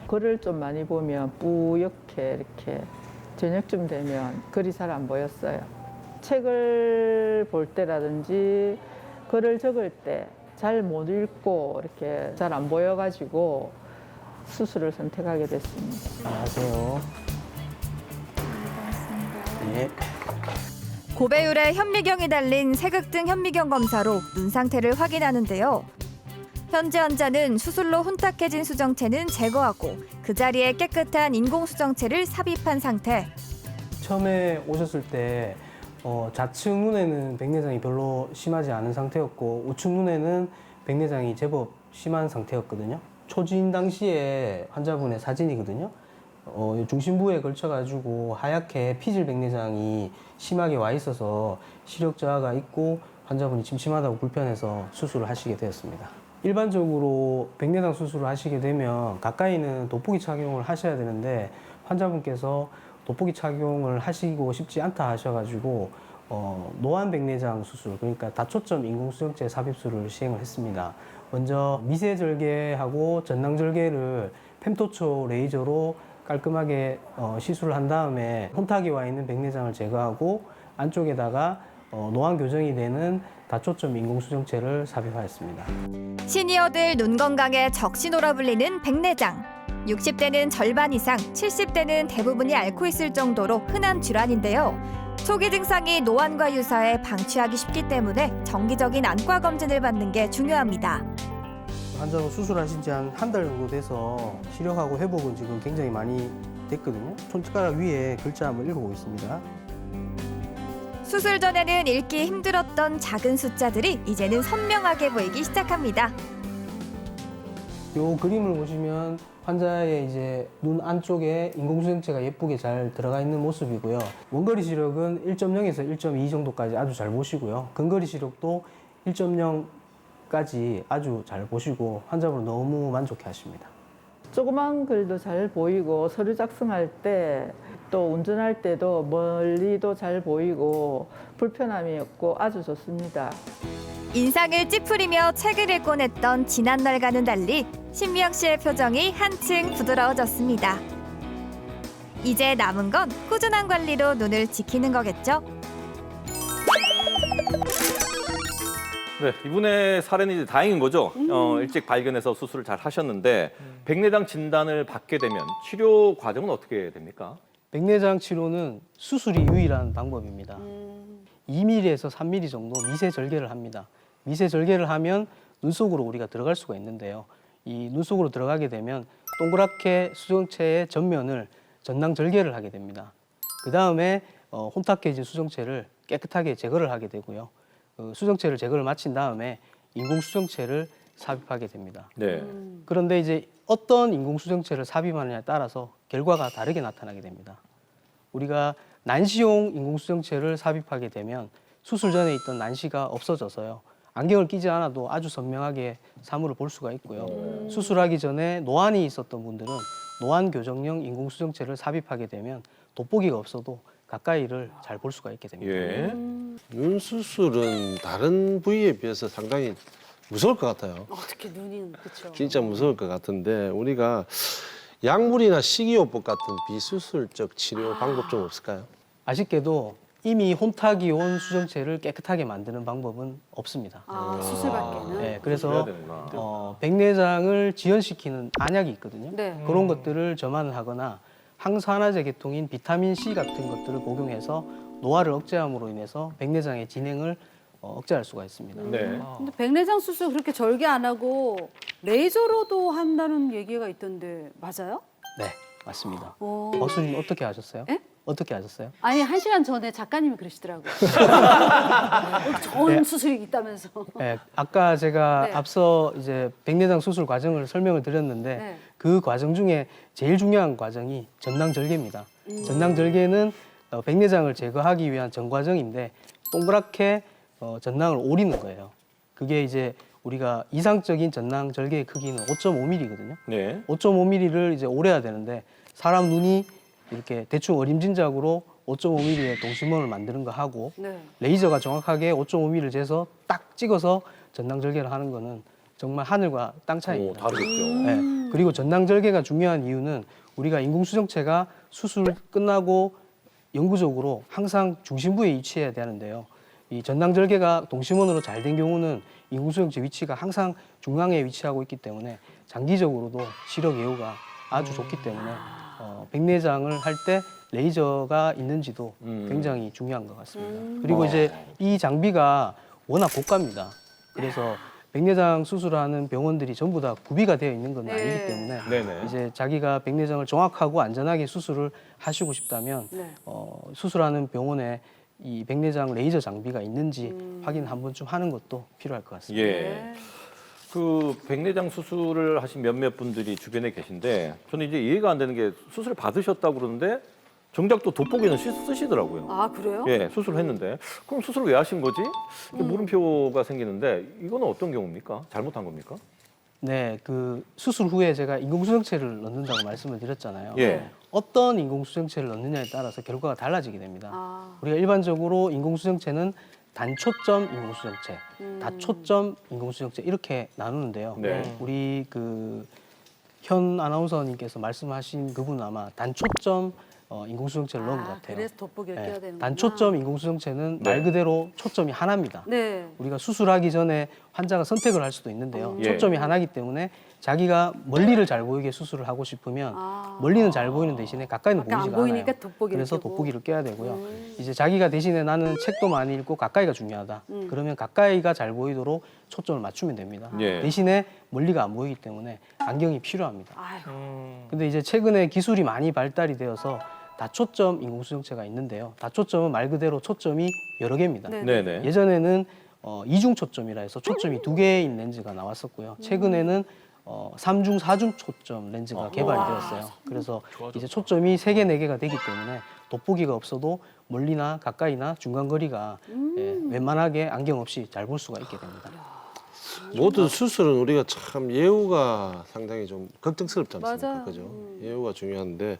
글을 좀 많이 보면 뿌옇게 이렇게 저녁쯤 되면 글이 잘 안 보였어요. 책을 볼 때라든지 글을 적을 때 잘 못 읽고 이렇게 잘 안 보여가지고 수술을 선택하게 됐습니다. 안녕하세요. 네. 고배율에 현미경이 달린 색극등 현미경 검사로 눈 상태를 확인하는데요. 현재 환자는 수술로 혼탁해진 수정체는 제거하고 그 자리에 깨끗한 인공 수정체를 삽입한 상태. 처음에 오셨을 때 좌측 눈에는 백내장이 별로 심하지 않은 상태였고 우측 눈에는 백내장이 제법 심한 상태였거든요. 초진 당시에 환자분의 사진이거든요. 중심부에 걸쳐가지고 하얗게 피질 백내장이 심하게 와 있어서 시력 저하가 있고 환자분이 침침하다고 불편해서 수술을 하시게 되었습니다. 일반적으로 백내장 수술을 하시게 되면 가까이는 돋보기 착용을 하셔야 되는데 환자분께서 돋보기 착용을 하시고 싶지 않다 하셔가지고 노안 백내장 수술, 그러니까 다초점 인공수정체 삽입술을 시행을 했습니다. 먼저 미세절개하고 전낭절개를 fem토초 레이저로 깔끔하게 시술을 한 다음에 혼탁이 와 있는 백내장을 제거하고 안쪽에다가 노안 교정이 되는 다초점 인공수정체를 삽입하였습니다. 시니어들 눈 건강에 적신호라 불리는 백내장. 60대는 절반 이상, 70대는 대부분이 앓고 있을 정도로 흔한 질환인데요. 초기 증상이 노안과 유사해 방치하기 쉽기 때문에 정기적인 안과 검진을 받는 게 중요합니다. 환자분 수술하신 지 한 달 정도 돼서 시력하고 회복은 지금 굉장히 많이 됐거든요. 손가락 위에 글자 한번 읽어보겠습니다. 수술 전에는 읽기 힘들었던 작은 숫자들이 이제는 선명하게 보이기 시작합니다. 이 그림을 보시면 환자의 이제 눈 안쪽에 인공수정체가 예쁘게 잘 들어가 있는 모습이고요. 원거리 시력은 1.0에서 1.2 정도까지 아주 잘 보시고요. 근거리 시력도 1.0까지 아주 잘 보시고 환자분은 너무 만족해 하십니다. 조그만 글도 잘 보이고 서류 작성할 때 또 운전할 때도 멀리도 잘 보이고 불편함이 없고 아주 좋습니다. 인상을 찌푸리며 책을 읽곤 했던 지난날과는 달리 신미영 씨의 표정이 한층 부드러워졌습니다. 이제 남은 건 꾸준한 관리로 눈을 지키는 거겠죠? 네, 이분의 사례는 이제 다행인 거죠. 일찍 발견해서 수술을 잘 하셨는데 백내장 진단을 받게 되면 치료 과정은 어떻게 됩니까? 백내장 치료는 수술이 유일한 방법입니다. 2mm에서 3mm 정도 미세 절개를 합니다. 미세 절개를 하면 눈 속으로 우리가 들어갈 수가 있는데요. 이 눈 속으로 들어가게 되면 동그랗게 수정체의 전면을 전낭 절개를 하게 됩니다. 그 다음에 혼탁해진 수정체를 깨끗하게 제거를 하게 되고요. 수정체를 제거를 마친 다음에 인공 수정체를 삽입하게 됩니다. 네. 그런데 이제 어떤 인공 수정체를 삽입하느냐에 따라서 결과가 다르게 나타나게 됩니다. 우리가 난시용 인공 수정체를 삽입하게 되면 수술 전에 있던 난시가 없어져서요. 안경을 끼지 않아도 아주 선명하게 사물을 볼 수가 있고요. 수술하기 전에 노안이 있었던 분들은 노안 교정용 인공 수정체를 삽입하게 되면 돋보기가 없어도 가까이를 잘 볼 수가 있게 됩니다. 예. 눈 수술은 다른 부위에 비해서 상당히 무서울 것 같아요. 어떻게 눈이 그렇죠. 진짜 무서울 것 같은데 우리가 약물이나 식이요법 같은 비수술적 치료 방법 좀 없을까요? 아쉽게도 이미 혼탁이 온 수정체를 깨끗하게 만드는 방법은 없습니다. 수술밖에는. 네, 해야 그래서 되는구나. 백내장을 지연시키는 안약이 있거든요. 네. 그런 것들을 점안을 하거나 항산화제 계통인 비타민 C 같은 것들을 복용해서 노화를 억제함으로 인해서 백내장의 진행을 억제할 수가 있습니다. 네. 근데 백내장 수술 그렇게 절개 안 하고 레이저로도 한다는 얘기가 있던데 맞아요? 네, 맞습니다. 오. 박수님 어떻게 하셨어요? 예? 어떻게 하셨어요? 아니 1시간 전에 작가님이 그러시더라고요. 좋은 수술이 있다면서. 네, 아까 제가 네. 앞서 이제 백내장 수술 과정을 설명을 드렸는데 네. 그 과정 중에 제일 중요한 과정이 전낭절개입니다. 전낭절개는 백내장을 제거하기 위한 전 과정인데 동그랗게 전낭을 오리는 거예요. 그게 이제 우리가 이상적인 전낭절개의 크기는 5.5mm거든요. 네. 5.5mm를 이제 오려야 되는데 사람 눈이 이렇게 대충 어림짐작으로 5.5mm의 동심원을 만드는 거 하고 네. 레이저가 정확하게 5.5mm를 재서 딱 찍어서 전낭절개를 하는 거는 정말 하늘과 땅 오, 차이입니다. 다르겠죠. 네. 그리고 전낭절개가 중요한 이유는 우리가 인공수정체가 수술 끝나고 영구적으로 항상 중심부에 위치해야 되는데요. 이 전낭절개가 동심원으로 잘 된 경우는 인공수정체 위치가 항상 중앙에 위치하고 있기 때문에 장기적으로도 시력 예후가 아주 좋기 때문에 백내장을 할 때 레이저가 있는지도 굉장히 중요한 것 같습니다. 그리고 이제 이 장비가 워낙 고가입니다. 그래서 백내장 수술하는 병원들이 전부 다 구비가 되어 있는 건 아니기 때문에 네네. 이제 자기가 백내장을 정확하고 안전하게 수술을 하시고 싶다면 네. 수술하는 병원에 이 백내장 레이저 장비가 있는지 확인 한 번쯤 하는 것도 필요할 것 같습니다. 예. 그 백내장 수술을 하신 몇몇 분들이 주변에 계신데 저는 이제 이해가 안 되는 게 수술을 받으셨다고 그러는데 정작 또 돋보기는 쓰시더라고요. 아 그래요? 예, 수술을 했는데 그럼 수술을 왜 하신 거지? 이렇게 물음표가 생기는데 이거는 어떤 경우입니까? 잘못한 겁니까? 네, 그 수술 후에 제가 인공수정체를 넣는다고 말씀을 드렸잖아요. 예. 어떤 인공수정체를 넣느냐에 따라서 결과가 달라지게 됩니다. 아. 우리가 일반적으로 인공수정체는 단초점 인공수정체, 다초점 인공수정체 이렇게 나누는데요. 네. 우리 그 현 아나운서님께서 말씀하신 그분 아마 단초점 인공수정체를 넣은 것 같아요. 그래서 돋보기를 네, 껴야 되는 단초점 인공수정체는 네. 말 그대로 초점이 하나입니다. 네. 우리가 수술하기 전에 환자가 선택을 할 수도 있는데요. 예. 초점이 하나이기 때문에 자기가 멀리를 잘 보이게 수술을 하고 싶으면 멀리는 잘 보이는 대신에 가까이는 가까이 안 보이지가 않아요. 보이니까 돋보기를 그래서 껴고. 돋보기를 껴야 되고요. 이제 자기가 대신에 나는 책도 많이 읽고 가까이가 중요하다. 그러면 가까이가 잘 보이도록 초점을 맞추면 됩니다. 예. 대신에 멀리가 안 보이기 때문에 안경이 필요합니다. 아이고. 근데 이제 최근에 기술이 많이 발달이 되어서 다초점 인공수정체가 있는데요. 다초점은 말 그대로 초점이 여러 개입니다. 네. 네네. 예전에는 이중 초점이라 해서 초점이 2개인 렌즈가 나왔었고요. 최근에는 3중, 4중 초점 렌즈가 개발이 되었어요. 그래서 이제 초점이 3개, 4개가 되기 때문에 돋보기가 없어도 멀리나 가까이나 중간 거리가 웬만하게 안경 없이 잘 볼 수가 있게 됩니다. 모든 수술은 우리가 참 예후가 상당히 좀 걱정스럽지 않습니까? 맞아요. 그죠? 예후가 중요한데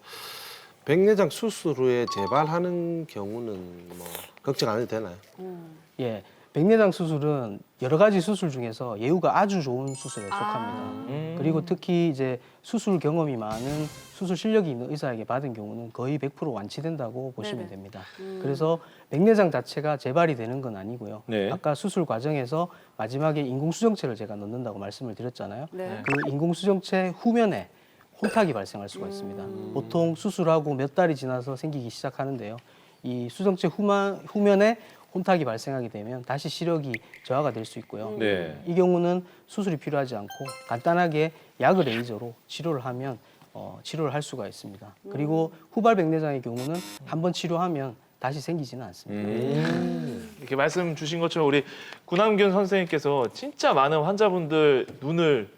백내장 수술 후에 재발하는 경우는 뭐 걱정 안 해도 되나요? 예, 백내장 수술은 여러 가지 수술 중에서 예후가 아주 좋은 수술에 속합니다. 그리고 특히 이제 수술 경험이 많은 수술 실력이 있는 의사에게 받은 경우는 거의 100% 완치된다고 보시면 네네. 됩니다. 그래서 백내장 자체가 재발이 되는 건 아니고요. 네. 아까 수술 과정에서 마지막에 인공수정체를 제가 넣는다고 말씀을 드렸잖아요. 네. 그 인공수정체 후면에 혼탁이 발생할 수가 있습니다. 보통 수술하고 몇 달이 지나서 생기기 시작하는데요. 이 수정체 후면에 혼탁이 발생하게 되면 다시 시력이 저하가 될 수 있고요. 네. 이 경우는 수술이 필요하지 않고 간단하게 약을 레이저로 치료를 하면 치료를 할 수가 있습니다. 그리고 후발 백내장의 경우는 한번 치료하면 다시 생기지는 않습니다. 이렇게 말씀 주신 것처럼 우리 구남균 선생님께서 진짜 많은 환자분들 눈을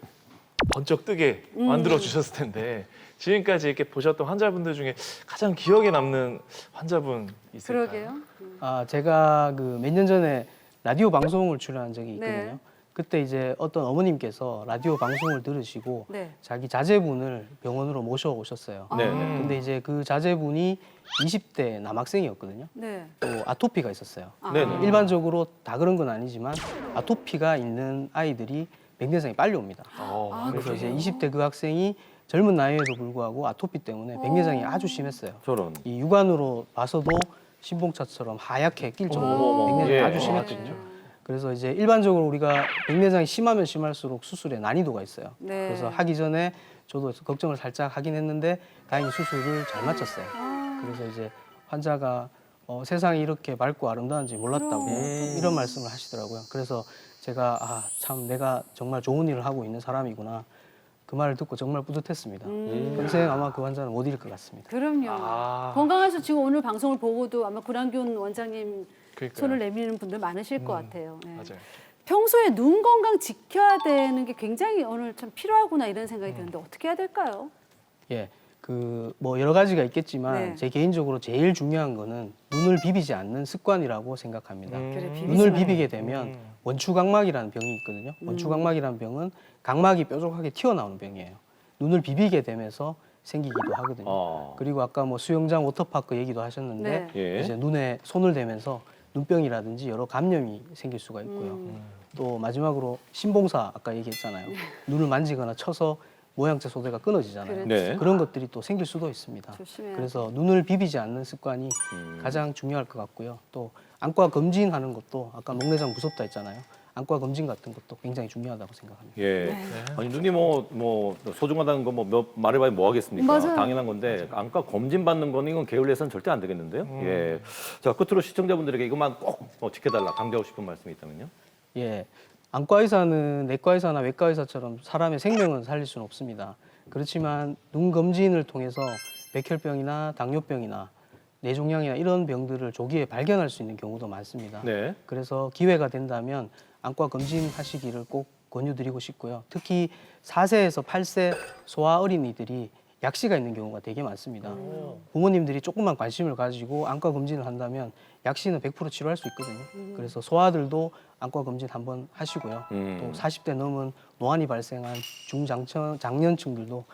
번쩍 뜨게 만들어 주셨을 텐데 지금까지 이렇게 보셨던 환자분들 중에 가장 기억에 남는 환자분 있을까요? 그러게요. 제가 그 몇 년 전에 라디오 방송을 출연한 적이 있거든요. 네. 그때 이제 어떤 어머님께서 라디오 방송을 들으시고 네. 자기 자제분을 병원으로 모셔오셨어요. 네. 근데 이제 그 자제분이 20대 남학생이었거든요. 네. 또 아토피가 있었어요. 네. 일반적으로 다 그런 건 아니지만 아토피가 있는 아이들이 백내장이 빨리 옵니다. 그래서 이제 20대 그 학생이 젊은 나이에도 불구하고 아토피 때문에 백내장이 아주 심했어요. 저런. 이 육안으로 봐서도 신봉차처럼 하얗게 낄 정도로 백내장이 예. 아주 심했거든요. 그래서 이제 일반적으로 우리가 백내장이 심하면 심할수록 수술에 난이도가 있어요. 네. 그래서 하기 전에 저도 걱정을 살짝 하긴 했는데 다행히 수술을 잘 마쳤어요. 그래서 이제 환자가 세상이 이렇게 맑고 아름다운지 몰랐다고 이런 말씀을 하시더라고요. 그래서 제가 참 내가 정말 좋은 일을 하고 있는 사람이구나. 그 말을 듣고 정말 뿌듯했습니다. 평생 아마 그 환자는 못 잃을 것 같습니다. 그럼요. 건강해서 지금 오늘 방송을 보고도 아마 구남균 원장님 그러니까요. 손을 내미는 분들 많으실 것 같아요. 네. 맞아요. 평소에 눈 건강 지켜야 되는 게 굉장히 오늘 참 필요하구나 이런 생각이 드는데 어떻게 해야 될까요? 예, 그 뭐 여러 가지가 있겠지만 네. 제 개인적으로 제일 중요한 거는 눈을 비비지 않는 습관이라고 생각합니다. 그래, 비비지 눈을 말아요. 비비게 되면 원추각막이라는 병이 있거든요. 원추각막이라는 병은 각막이 뾰족하게 튀어나오는 병이에요. 눈을 비비게 되면서 생기기도 하거든요. 그리고 아까 뭐 수영장 워터파크 얘기도 하셨는데 네. 예. 이제 눈에 손을 대면서 눈병이라든지 여러 감염이 생길 수가 있고요. 또 마지막으로 신봉사 아까 얘기했잖아요. 눈을 만지거나 쳐서 모양새 소대가 끊어지잖아요. 그렇죠. 네. 그런 것들이 또 생길 수도 있습니다. 조심해야 그래서 눈을 비비지 않는 습관이 가장 중요할 것 같고요. 또 안과 검진하는 것도 아까 목내장 무섭다 했잖아요. 안과 검진 같은 것도 굉장히 중요하다고 생각합니다. 예. 아니 눈이 뭐 소중하다는 거 뭐 말해봐야 뭐 하겠습니까? 맞아요. 당연한 건데 안과 검진 받는 거는 이건 게을리해서는 절대 안 되겠는데요. 예. 자 끝으로 시청자분들에게 이것만 꼭 지켜달라 강조하고 싶은 말씀이 있다면요. 예, 안과 의사는 내과 의사나 외과 의사처럼 사람의 생명은 살릴 수는 없습니다. 그렇지만 눈 검진을 통해서 백혈병이나 당뇨병이나 뇌종양이나 이런 병들을 조기에 발견할 수 있는 경우도 많습니다. 네. 그래서 기회가 된다면 안과 검진하시기를 꼭 권유드리고 싶고요. 특히 4세에서 8세 소아 어린이들이 약시가 있는 경우가 되게 많습니다. 부모님들이 조금만 관심을 가지고 안과 검진을 한다면 약시는 100% 치료할 수 있거든요. 그래서 소아들도 안과 검진 한번 하시고요. 또 40대 넘은 노안이 발생한 중장년층들도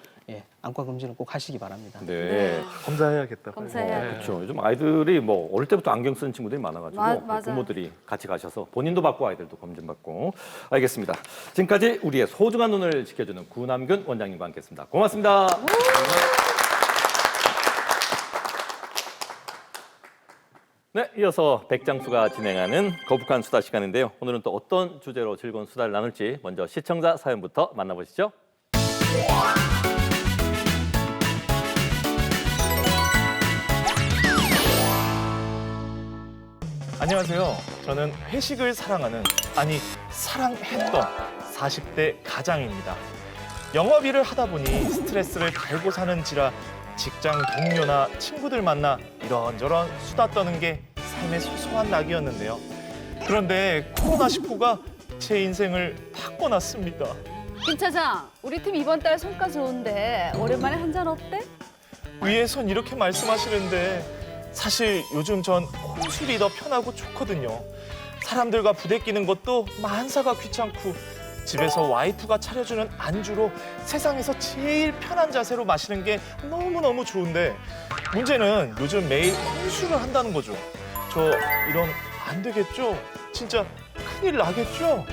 안과 검진을 꼭 하시기 바랍니다. 네. 검사해야겠다. 빨리. 검사해야 네. 그렇죠. 요즘 아이들이 뭐 어릴 때부터 안경 쓰는 친구들이 많아가지고 맞아요. 부모들이 같이 가셔서 본인도 받고 아이들도 검진 받고. 알겠습니다. 지금까지 우리의 소중한 눈을 지켜주는 구남균 원장님과 함께했습니다. 고맙습니다. 네, 이어서 백장수가 진행하는 거북한 수다 시간인데요. 오늘은 또 어떤 주제로 즐거운 수다를 나눌지 먼저 시청자 사연부터 만나보시죠. 안녕하세요. 저는 회식을 사랑하는, 아니 사랑했던 40대 가장입니다. 영업일을 하다 보니 스트레스를 달고 사는지라 직장 동료나 친구들 만나 이런저런 수다 떠는 게 삶의 소소한 낙이었는데요. 그런데 코로나19가 제 인생을 바꿔놨습니다. 김 차장, 우리 팀 이번 달 성과 좋은데 오랜만에 한잔 어때? 위에선 이렇게 말씀하시는데 사실 요즘 전 혼술이 더 편하고 좋거든요. 사람들과 부대끼는 것도 만사가 귀찮고 집에서 와이프가 차려주는 안주로 세상에서 제일 편한 자세로 마시는 게 너무너무 좋은데 문제는 요즘 매일 혼술을 한다는 거죠. 저 이런 안 되겠죠? 진짜 큰일 나겠죠?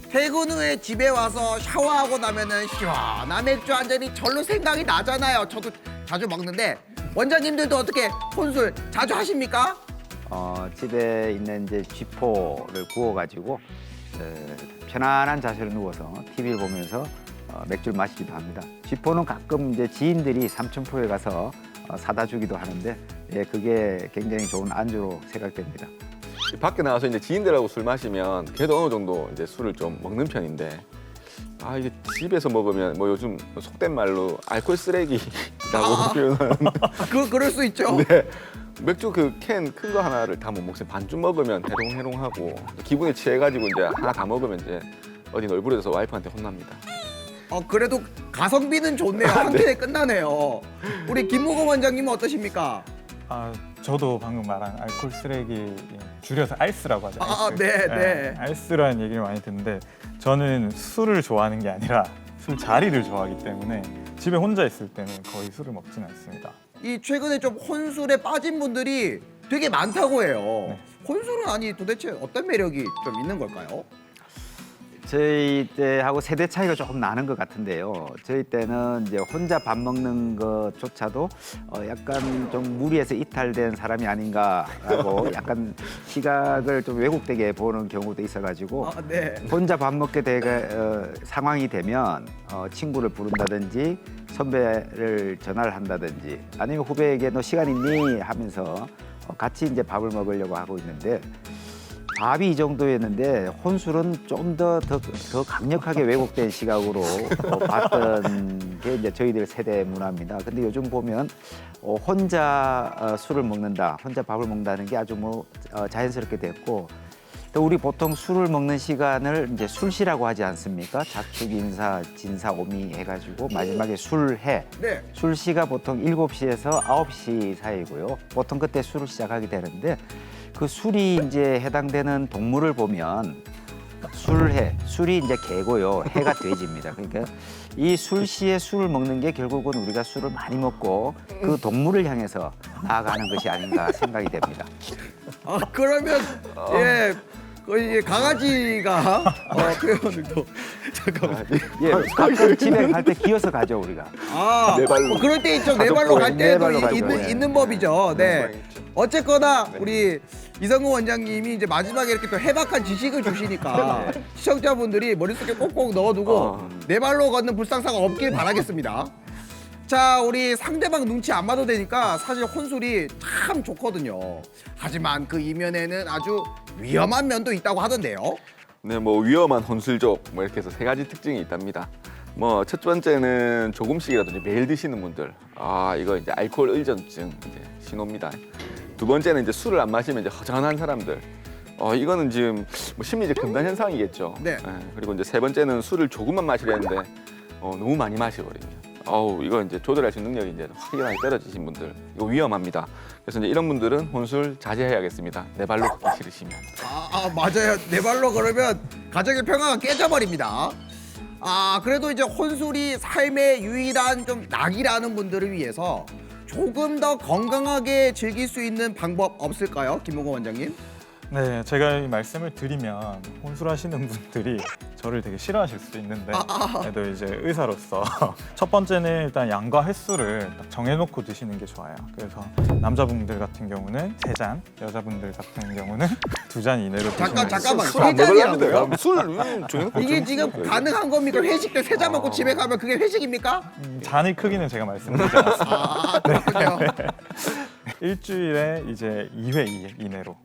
퇴근 후에 집에 와서 샤워하고 나면은 시원한 맥주 한 잔이 절로 생각이 나잖아요. 저도 자주 먹는데 원장님들도 어떻게 혼술 자주 하십니까? 집에 있는 이제 쥐포를 구워가지고 편안한 자세로 누워서 TV를 보면서 맥주를 마시기도 합니다. 쥐포는 가끔 이제 지인들이 삼천포에 가서 사다 주기도 하는데 그게 굉장히 좋은 안주로 생각됩니다. 밖에 나가서 이제 지인들하고 술 마시면 그래도 어느 정도 이제 술을 좀 먹는 편인데 이게 집에서 먹으면 뭐 요즘 속된 말로 알코올 쓰레기라고 표현하는데 그럴 수 있죠. 네. 맥주 그 캔 큰 거 하나를 다 못 먹으면 반쯤 먹으면 해롱해롱하고 기분에 취해가지고 이제 하나 다 먹으면 이제 어디 널브러져서 와이프한테 혼납니다. 그래도 가성비는 좋네요. 한 캔에 끝나네요. 우리 김무공 원장님은 어떠십니까? 아, 저도 방금 말한 알코올 쓰레기 줄여서 알스라고 하죠. 알스. 네. 알스라는 얘기를 많이 듣는데 저는 술을 좋아하는 게 아니라 술 자리를 좋아하기 때문에 집에 혼자 있을 때는 거의 술을 먹지는 않습니다. 이 최근에 좀 혼술에 빠진 분들이 되게 많다고 해요. 네. 혼술은 아니 도대체 어떤 매력이 좀 있는 걸까요? 저희 때하고 세대 차이가 조금 나는 것 같은데요. 저희 때는 이제 혼자 밥 먹는 것조차도 약간 좀 무리해서 이탈된 사람이 아닌가라고 약간 시각을 좀 왜곡되게 보는 경우도 있어가지고 네. 혼자 밥 먹게 상황이 되면 친구를 부른다든지 선배를 전화를 한다든지 아니면 후배에게 너 시간 있니 하면서 같이 이제 밥을 먹으려고 하고 있는데 밥이 이 정도였는데 혼술은 좀 더 강력하게 왜곡된 시각으로 봤던 게 이제 저희들 세대 문화입니다. 근데 요즘 보면 혼자 술을 먹는다, 혼자 밥을 먹는다는 게 아주 자연스럽게 됐고 또 우리 보통 술을 먹는 시간을 이제 술시라고 하지 않습니까? 자축, 인사, 진사, 오미 해가지고 마지막에 술해. 네. 술시가 보통 7시에서 9시 사이고요. 보통 그때 술을 시작하게 되는데 그 술이 이제 해당되는 동물을 보면 술이 이제 개고요. 해가 돼지입니다. 그러니까 이 술시에 술을 먹는 게 결국은 우리가 술을 많이 먹고 그 동물을 향해서 나아가는 것이 아닌가 생각이 됩니다. 그러면 예. 거의 강아지가 표현을 또 잠깐만. 예, 가끔 집에 갈 때 기어서 가죠 우리가. 네 발로. 그럴 때 있죠. 네 발로 갈 네 때도 발로 가죠. 있는 법이죠. 네. 어쨌거나 우리 이성근 원장님이 이제 마지막에 이렇게 또 해박한 지식을 주시니까 시청자분들이 머릿속에 꼭꼭 넣어두고 네 발로 걷는 불상사가 없길 바라겠습니다. 자, 우리 상대방 눈치 안 봐도 되니까 사실 혼술이 참 좋거든요. 하지만 그 이면에는 아주 위험한 면도 있다고 하던데요. 네, 뭐 위험한 혼술족 뭐 이렇게 해서 3가지 특징이 있답니다. 뭐 첫 번째는 조금씩이라도 이제 매일 드시는 분들, 이거 이제 알코올 의존증 이제 신호입니다. 두 번째는 이제 술을 안 마시면 이제 허전한 사람들. 이거는 지금 뭐 심리적 금단 현상이겠죠. 네. 그리고 이제 세 번째는 술을 조금만 마시려는데 너무 많이 마셔버립니다. 이거 이제 조절할 수 있는 능력이 이제 확연하게 떨어지신 분들, 이거 위험합니다. 그래서 이제 이런 분들은 혼술 자제해야겠습니다. 네 발로 걷기 싫으시면. 맞아요. 네 발로 걸으면 가정의 평화가 깨져버립니다. 그래도 이제 혼술이 삶의 유일한 좀 낙이라는 분들을 위해서 조금 더 건강하게 즐길 수 있는 방법 없을까요, 김무공 원장님? 네, 제가 이 말씀을 드리면 혼술하시는 분들이 저를 되게 싫어하실 수도 있는데 그래도 이제 의사로서 첫 번째는 일단 양과 횟수를 딱 정해놓고 드시는 게 좋아요. 그래서 남자분들 같은 경우는 3잔, 여자분들 같은 경우는 2잔 이내로 드시는 게 잠깐만. 술안 먹으려면 술 이게 지금 가능한 겁니까? 회식 때 3잔 먹고 집에 가면 그게 회식입니까? 잔의 크기는 제가 말씀드리지 않았습니다. 그렇군요. 일주일에 이제 2회 이내로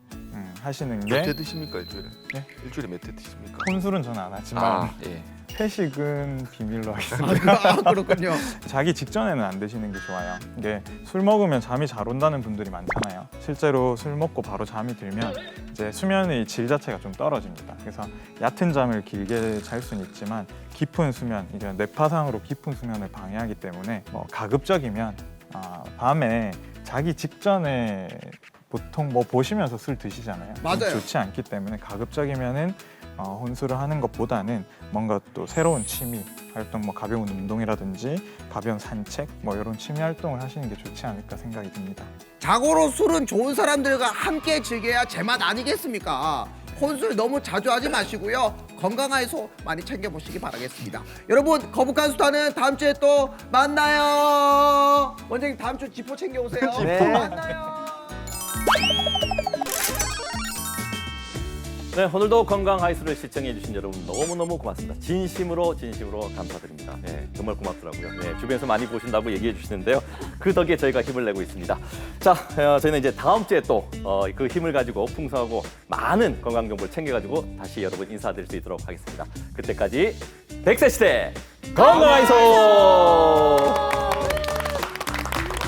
하시는 게 몇 회 드십니까 일주일에? 네? 일주일에 몇 회 드십니까? 혼술은 저는 안 하지만 예. 회식은 비밀로 하겠습니다. 그렇군요. 자기 직전에는 안 드시는 게 좋아요. 이게 술 먹으면 잠이 잘 온다는 분들이 많잖아요. 실제로 술 먹고 바로 잠이 들면 이제 수면의 질 자체가 좀 떨어집니다. 그래서 얕은 잠을 길게 잘 수는 있지만 깊은 수면, 이게 뇌파상으로 깊은 수면을 방해하기 때문에 가급적이면 밤에 자기 직전에 보통 보시면서 술 드시잖아요. 맞아요. 좋지 않기 때문에 가급적이면은 혼술을 하는 것보다는 뭔가 또 새로운 취미 활동, 가벼운 운동이라든지 가벼운 산책 이런 취미 활동을 하시는 게 좋지 않을까 생각이 듭니다. 자고로 술은 좋은 사람들과 함께 즐겨야 제맛 아니겠습니까? 혼술 너무 자주 하지 마시고요. 건강한 소 많이 챙겨보시기 바라겠습니다. 여러분, 거북한 수다는 다음 주에 또 만나요. 원장님 다음 주 지포 챙겨오세요. 네. 만나요. 네, 오늘도 건강 하이스를 시청해주신 여러분 너무너무 고맙습니다. 진심으로 감사드립니다. 네, 정말 고맙더라고요. 네, 주변에서 많이 보신다고 얘기해 주시는데요. 그 덕에 저희가 힘을 내고 있습니다. 자, 저희는 이제 다음 주에 또 그 힘을 가지고 풍성하고 많은 건강 정보를 챙겨가지고 다시 여러분 인사드릴 수 있도록 하겠습니다. 그때까지 100세 시대 건강 하이소!